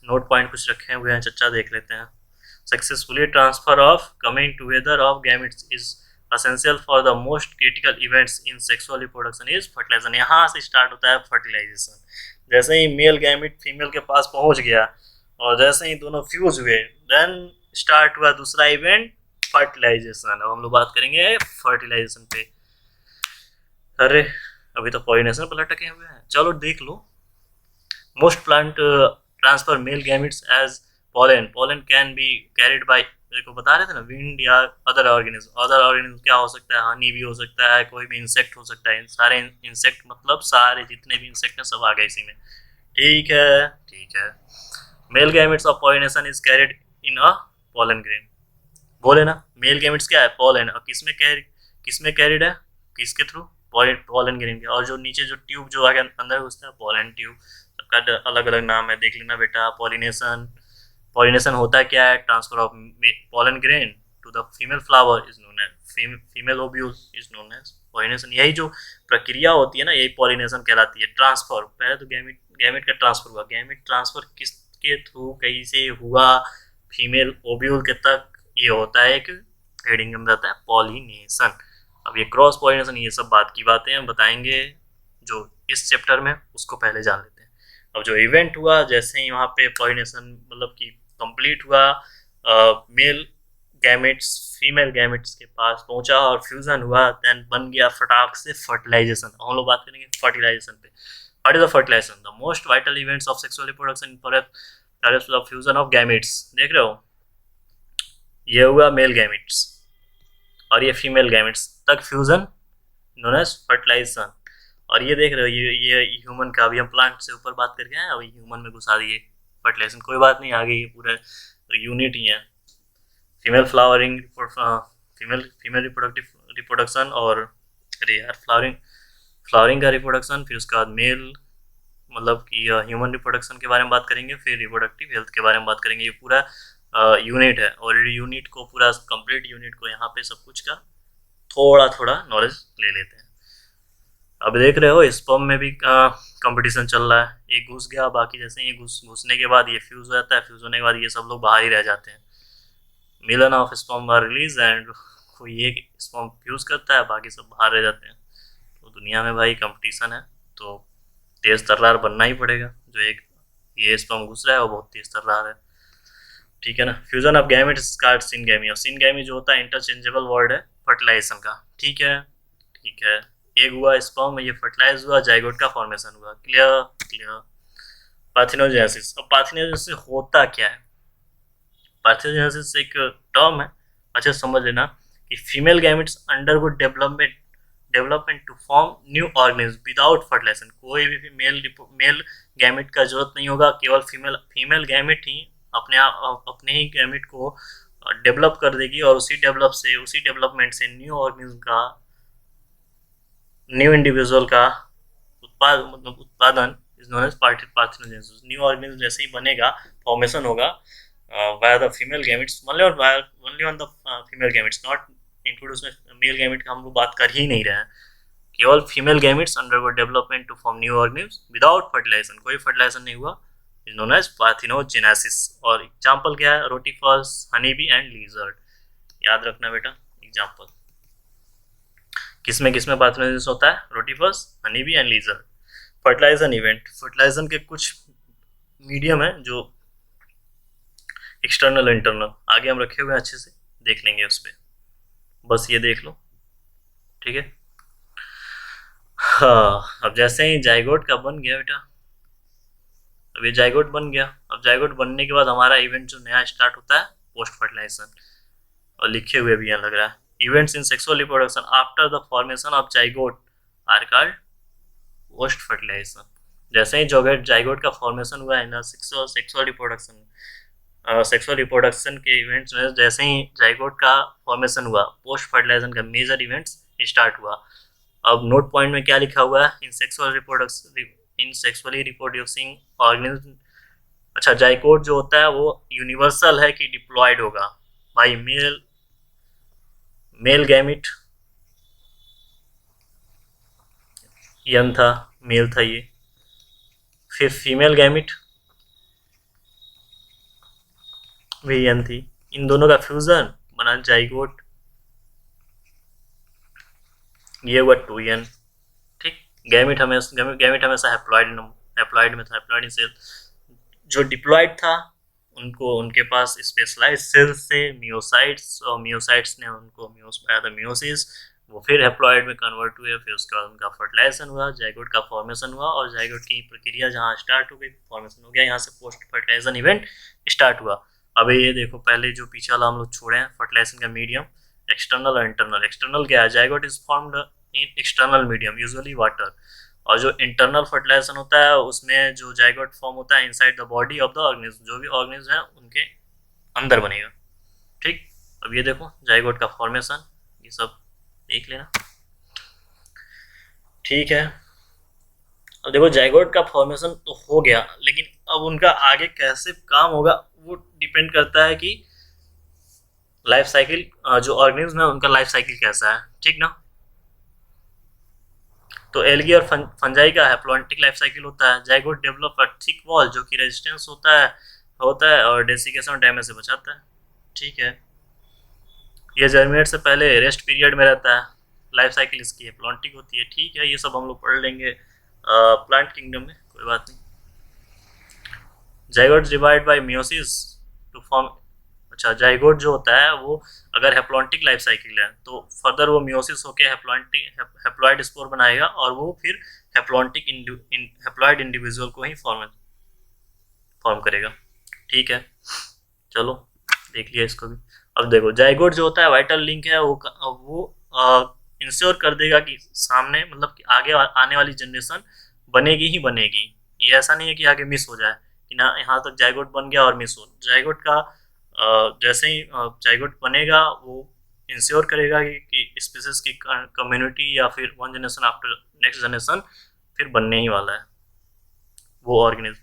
[SPEAKER 1] नोट पॉइंट कुछ रखे हुए हैं, चर्चा देख लेते हैं। Successfully transfer of coming together of gametes is essential for the most critical events in sexual reproduction is fertilisation. यहाँ से स्टार्ट होता है फर्टिलाइजेशन। जैसे ही मेल गैमेट फीमेल के पास पहुंच गया और जैसे ही दोनों फ्यूज हुए, देन स्टार्ट हुआ दूसरा इवेंट, फर्टिलाइजेशन। अब हम लोग बात करेंगे फर्टिलाइजेशन पे। अरे अभी तो पॉलिनेशन पर लटके हुए हैं, चलो देख लो। Most plant transfer male gametes as pollen can be carried by, देखो बता रहे थे ना, विंड या अदर ऑर्गेनिज्म क्या हो सकता है, हनी भी हो सकता है, कोई भी इंसेक्ट हो सकता है। सारे इंसेक्ट मतलब सारे जितने भी इंसेक्ट हैं सब आ गए इसी में। ठीक है, ठीक है। Male gametes of pollination is carried in a pollen grain. बोले ना, मेल गैमेट्स क्या है, पोलन, और किसमें कैरिड है, किसके थ्रू, पोलन ग्रेन के। और जो नीचे जो ट्यूब जो आगे अंदर घुसता है, पोलन ट्यूब। सबका अलग अलग नाम है, देख लेना बेटा। पॉलिनेशन होता क्या है, transfer of pollen grain to the female flower is known as female ovule is known as pollination. यही जो प्रक्रिया होती है ना, यही पॉलिनेशन कहलाती है। ट्रांसफर, पहले तो गैमेट का ट्रांसफर हुआ, गैमेट ट्रांसफर किसके थ्रू कैसे हुआ, फीमेल ओव्यूल के तक, ये होता है एक हेडिंग में रहता है पॉलिनेशन। अब ये क्रॉस पॉलिनेशन, ये सब बात की बातें हम बताएंगे जो इस चैप्टर में, उसको पहले जान लेते हैं। अब जो इवेंट हुआ, जैसे ही वहाँ पे पॉलिनेशन मतलब कि कंप्लीट हुआ, मेल गैमेट्स फीमेल गैमेट्स के पास पहुंचा और फ्यूजन हुआ, देन बन गया फटाक से फर्टिलाइजेशन। हम लोग बात करेंगे फर्टिलाइजेशन पे। What is the fertilisation, the most vital events of sexual reproduction in fusion of gametes. देख रहे हो, ये हुआ मेल गैमेट्स और ये फीमेल गैमेट्स तक फ्यूजन, नोन एज फर्टिलाइजेशन। और ये देख रहे हो, ये ह्यूमन का, अभी हम प्लांट से ऊपर बात करके आए, अभी ह्यूमन में घुसा दिए फर्टिलाइजेशन। कोई बात नहीं, आगे ये पूरा यूनिट ही है। फीमेल फ्लावरिंग, फीमेल रिप्रोडक्शन, और अरे यार फ्लावरिंग का रिप्रोडक्शन, फिर उसके बाद मेल मतलब कि ह्यूमन रिप्रोडक्शन के बारे में बात करेंगे, फिर रिप्रोडक्टिव हेल्थ के बारे में बात करेंगे। ये पूरा यूनिट है, और यूनिट को पूरा कंप्लीट यूनिट को यहाँ पे सब कुछ का थोड़ा थोड़ा नॉलेज ले लेते हैं। अब देख रहे हो स्पर्म में भी कंपटीशन चल रहा है। ये घुस गया, बाकी जैसे ये घुसने के बाद ये फ्यूज हो जाता है, फ्यूज होने के बाद ये सब लोग बाहर ही रह जाते हैं। मिलन of sperm are release and कोई एक स्पर्म फ्यूज करता है, बाकी सब बाहर रह जाते हैं। तो दुनिया में भाई कंपटीशन है, तो तेज तर्रार बनना ही पड़ेगा। जो एक ये स्पर्म घुस रहा है वो बहुत तेज तर्रार है। ठीक है ना। Fusion of gametes called syngamy, और सिनगैमी जो होता है इंटरचेंजेबल वर्ड है फर्टिलाइजेशन का। ठीक है, ठीक है। एग हुआ, स्पर्म, ये फर्टिलाइज हुआ, जाइगोट का फॉर्मेशन हुआ। क्लियर। पार्थिनोजेनेसिस। अब पार्थिनोजेनेसिस होता क्या है, पार्थिनोजेनेसिस एक टर्म है, अच्छा समझ लेना, कि female gametes undergo development to form new organism without fertilisation. कोई भी मेल गैमेट का जरूरत नहीं होगा, केवल फीमेल गैमेट ही अपने ही गैमेट को डेवलप कर देगी, और उसी डेवलपमेंट से न्यू इंडिविजुअल का उत्पादन is known as parthenogenesis. New organism जैसे ही बनेगा, फॉर्मेशन होगा via the female gametes, only on the female gametes, not include उसमें मेल गैमेट का हम लोग बात कर ही नहीं रहे हैं। केवल female gametes undergo development to form new organism without fertilisation, कोई फर्टिलाइजेशन नहीं हुआ, इज नोन एज पार्थिनोजेनेसिस। और एग्जांपल क्या है, rotifers, honey bee and lizard. याद रखना बेटा एग्जांपल, किसमें पार्थिनोजेनेसिस होता है, rotifers, honey bee and lizard. Fertilisation event, fertilisation के कुछ मीडियम है जो एक्सटर्नल इंटरनल आगे हम रखे हुए हैं, अच्छे से देख लेंगे उस पर, बस ये देख लो। ठीक है। हाँ, अब जैसे ही जाइगोट का बन गया बेटा, अब ये जाइगोट बन गया, अब जाइगोट बनने के बाद हमारा इवेंट जो नया स्टार्ट होता है पोस्ट फर्टिलाइजेशन, और लिखे हुए भी यहाँ लग रहा है, events in sexual reproduction after the formation of zygote are called post fertilisation. जैसे ही जाइगोट का फॉर्मेशन हुआ है ना, सेक्सुअल रिप्रोडक्शन के इवेंट्स में जैसे ही जाइगोट का फॉर्मेशन हुआ, पोस्ट फर्टिलाइजेशन का मेजर इवेंट्स स्टार्ट हुआ। अब नोट पॉइंट में क्या लिखा हुआ है, इन सेक्सुअली रिप्रोड्यूसिंग ऑर्गेनिज्म। अच्छा, जाइगोट जो होता है वो यूनिवर्सल है कि डिप्लॉयड होगा बाई मेल गैमिट, यन था, मेल था ये, फिर फीमेल गैमिट भी यन थी, इन दोनों का फ्यूजन बना जाइगोट, ये हुआ 2n। ठीक, गैमिट हमेशा हैप्लॉइड में था, हैप्लॉइड इन सेल। जो डिप्लॉयड था उनको उनके पास स्पेशलाइज सेल्स से मियोसाइट्स, और मियोसाइट्स ने उनको मियोसिस, वो फिर हैप्लॉइड में कन्वर्ट हुए, फिर उसके बाद उनका फर्टिलाइजेशन हुआ, जाइगोट का फॉर्मेशन हुआ, और जाइगोट की प्रक्रिया जहाँ स्टार्ट हो गई, फॉर्मेशन हो गया, यहाँ से पोस्ट फर्टिलाइजेशन इवेंट स्टार्ट हुआ। अब ये देखो, पहले जो पीछे वाला हम लोग छोड़े हैं, फर्टिलाइजेशन का मीडियम एक्सटर्नल और इंटरनल। एक्सटर्नल क्या है, zygote is formed in external medium usually water, और जो इंटरनल फर्टिलाइजेशन होता है उसमें जो जाइगोट फॉर्म होता है inside the body of the organism, जो भी ऑर्गेनिज्म है उनके अंदर बनेगा। ठीक, अब ये देखो जाइगोट का फॉर्मेशन, ये सब देख लेना। ठीक है, अब देखो जाइगोट का फॉर्मेशन तो हो गया, लेकिन अब उनका आगे कैसे काम होगा वो डिपेंड करता है कि लाइफ साइकिल, जो ऑर्गेनिज्म है उनका लाइफ साइकिल कैसा है। ठीक ना, तो एल्गी और फंजाई का हैप्लॉन्टिक लाइफ साइकिल होता है। Zygote develop a thick wall जो कि रेजिस्टेंस होता है और डेसिकेशन और डैमेज से बचाता है। ठीक है, ये जर्मिनेट से पहले रेस्ट पीरियड में रहता है, लाइफ साइकिल इसकी हैप्लॉन्टिक होती है। ठीक है, ये सब हम लोग पढ़ लेंगे प्लांट किंगडम में, कोई बात नहीं। Zygote divide by meiosis to form. अच्छा, जाइगोट जो होता है वो अगर हैप्लॉन्टिक लाइफ साइकिल है तो फर्दर वो मियोसिस होके हैप्लॉइड स्पोर बनाएगा, और वो फिर हैप्लॉइड इंडिविजुअल को ही फॉर्म करेगा। ठीक है, चलो देख लिया इसको भी। अब देखो, जाइगोट जो होता है वाइटल लिंक है, वो इंश्योर कर देगा कि सामने, मतलब कि आगे आने वाली जनरेशन बनेगी ही बनेगी। ये ऐसा नहीं है कि आगे मिस हो जाए, कि ना यहाँ तक जाइगोट बन गया और मिस हो। जाइगोट का जैसे ही जाइगोट बनेगा वो इंश्योर करेगा कि स्पीसीज की कम्युनिटी या फिर one generation after next generation फिर बनने ही वाला है वो ऑर्गेनिज्म।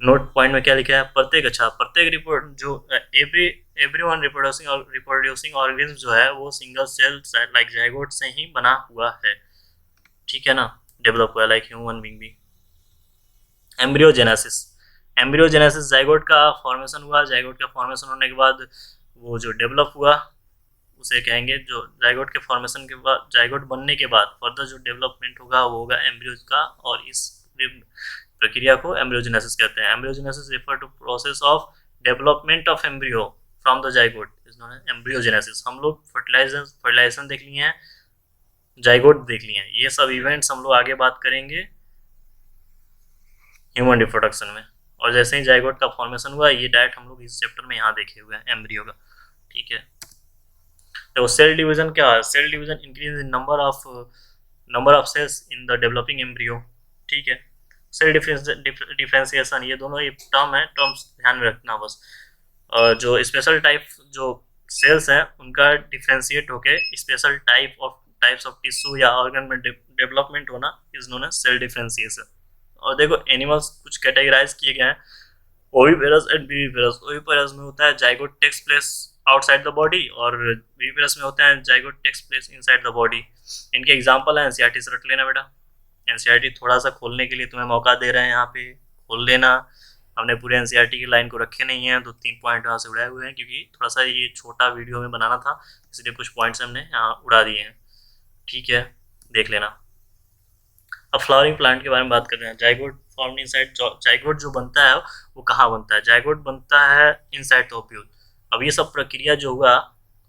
[SPEAKER 1] नोट पॉइंट में क्या लिखा है, प्रत्येक रिपोर्ट जो एवरीवन रिप्रोड्यूसिंग ऑर्गेनिज्म जो है वो सिंगल सेल लाइक जाइगोट से ही बना हुआ है। ठीक है ना, डेवलप हुआ लाइक ह्यूमन बीइंग भी। एम्ब्रियोजेनेसिस जाइगोट का फॉर्मेशन हुआ, जाइगोट का फॉर्मेशन होने के बाद वो जो डेवलप हुआ उसे कहेंगे, जो जाइगोट के फॉर्मेशन के बाद, जाइगोट बनने के बाद फर्दर जो डेवलपमेंट होगा वो होगा एम्ब्रियोज का, और इस प्रक्रिया को एम्ब्रियोजेनेसिस कहते हैं। Embryogenesis refer to process of development of embryo from the zygote is known as embryogenesis. हम लोग फर्टिलाइजेशन देख लिए हैं, जाइगोट देख लिए हैं, ये सब इवेंट्स हम लोग आगे बात करेंगे ह्यूमन रिप्रोडक्शन में। और जैसे ही जाइगोट का फॉर्मेशन हुआ, ये डायरेक्ट हम लोग इस चैप्टर में यहाँ देखे हुए हैं एम्ब्रियो का। ठीक है, तो सेल डिवीजन क्या है, cell division increase in number of cells in the developing embryo. ठीक है, सेल डिफरेंशिएशन, ये दोनों ये टर्म है, टर्म्स ध्यान में रखना बस। जो स्पेशल टाइप जो सेल्स हैं उनका डिफ्रेंशिएट होके स्पेशल टाइप्स ऑफ टिश्यू या ऑर्गन में डेवलपमेंट होना is known as cell differentiation. और देखो, एनिमल्स कुछ कैटेगराइज किए गए हैं, ओविपेरस एंड विविपेरस। ओविपेरस में होता है zygote takes place outside the body, और विविपेरस में होता है zygote takes place inside the body. इनके एग्जांपल हैं, एनसीईआरटी से रट लेना बेटा, एनसीईआरटी थोड़ा सा खोलने के लिए तुम्हें मौका दे रहे हैं, यहाँ पे खोल लेना। हमने पूरे एनसीईआरटी की लाइन को रखे नहीं है, 2-3 पॉइंट यहाँ से उड़ाए हुए हैं, क्योंकि थोड़ा सा ये छोटा वीडियो में बनाना था, इसलिए कुछ पॉइंट्स हमने यहाँ उड़ा दिए हैं। ठीक है, देख लेना। अब फ्लावरिंग प्लांट के बारे में बात कर रहे हैं। जाइगोट फॉर्म्ड इनसाइड, जाइगोट जो बनता है वो कहाँ बनता है, जाइगोट बनता है इनसाइड द ओव्यूल। अब ये सब प्रक्रिया जो हुआ,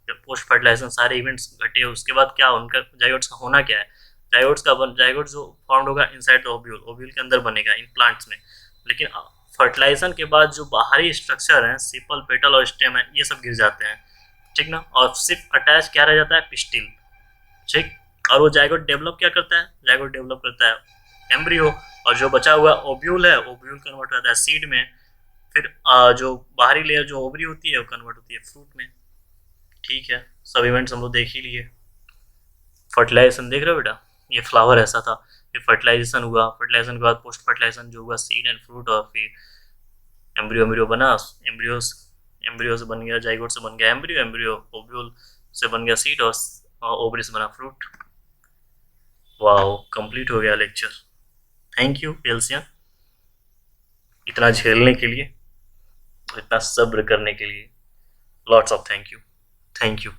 [SPEAKER 1] पोस्ट फर्टिलाइजेशन सारे इवेंट्स घटे, उसके बाद क्या उनका जाइगोट्स का होना क्या है, जाइगोट जो फॉर्म्ड होगा इनसाइड द ओव्यूल, ओव्यूल के अंदर बनेगा इन प्लांट्स में। लेकिन फर्टिलाइजेशन के बाद जो बाहरी स्ट्रक्चर है, सेपल, पेटल और स्टेम है, ये सब गिर जाते हैं। ठीक ना, और सिर्फ अटैच क्या रह जाता है, पिस्टिल। ठीक, और वो जायगोट डेवलप क्या करता है, जायगोट डेवलप करता है एम्ब्रियो, और जो बचा हुआ ओव्यूल है, ओव्यूल कन्वर्ट होता है सीड में, फिर जो बाहरी लेयर जो ओवरी होती है वो कन्वर्ट होती है फ्रूट में। ठीक है, सब इवेंट्स हम लोग देख ही लिए। फर्टिलाइजेशन देख रहे हो बेटा, ये फ्लावर ऐसा था, फिर फर्टिलाइजेशन हुआ, फर्टिलाइजेशन के बाद पोस्ट फर्टिलाइजेशन जो हुआ सीड एंड फ्रूट, और फिर एम्ब्रियो, एम्ब्रियो बना, एम्ब्रियो, एम्ब्रियो से बन गया जाइगोट से बन गया एम्ब्रियो, एम्ब्रियो ओव्यूल से बन गया सीड, और ओवरी से बना फ्रूट। वाओ, कंप्लीट हो गया लेक्चर। थैंक यू एल्सियन, इतना झेलने के लिए, इतना सब्र करने के लिए, lots of thank you. Thank you.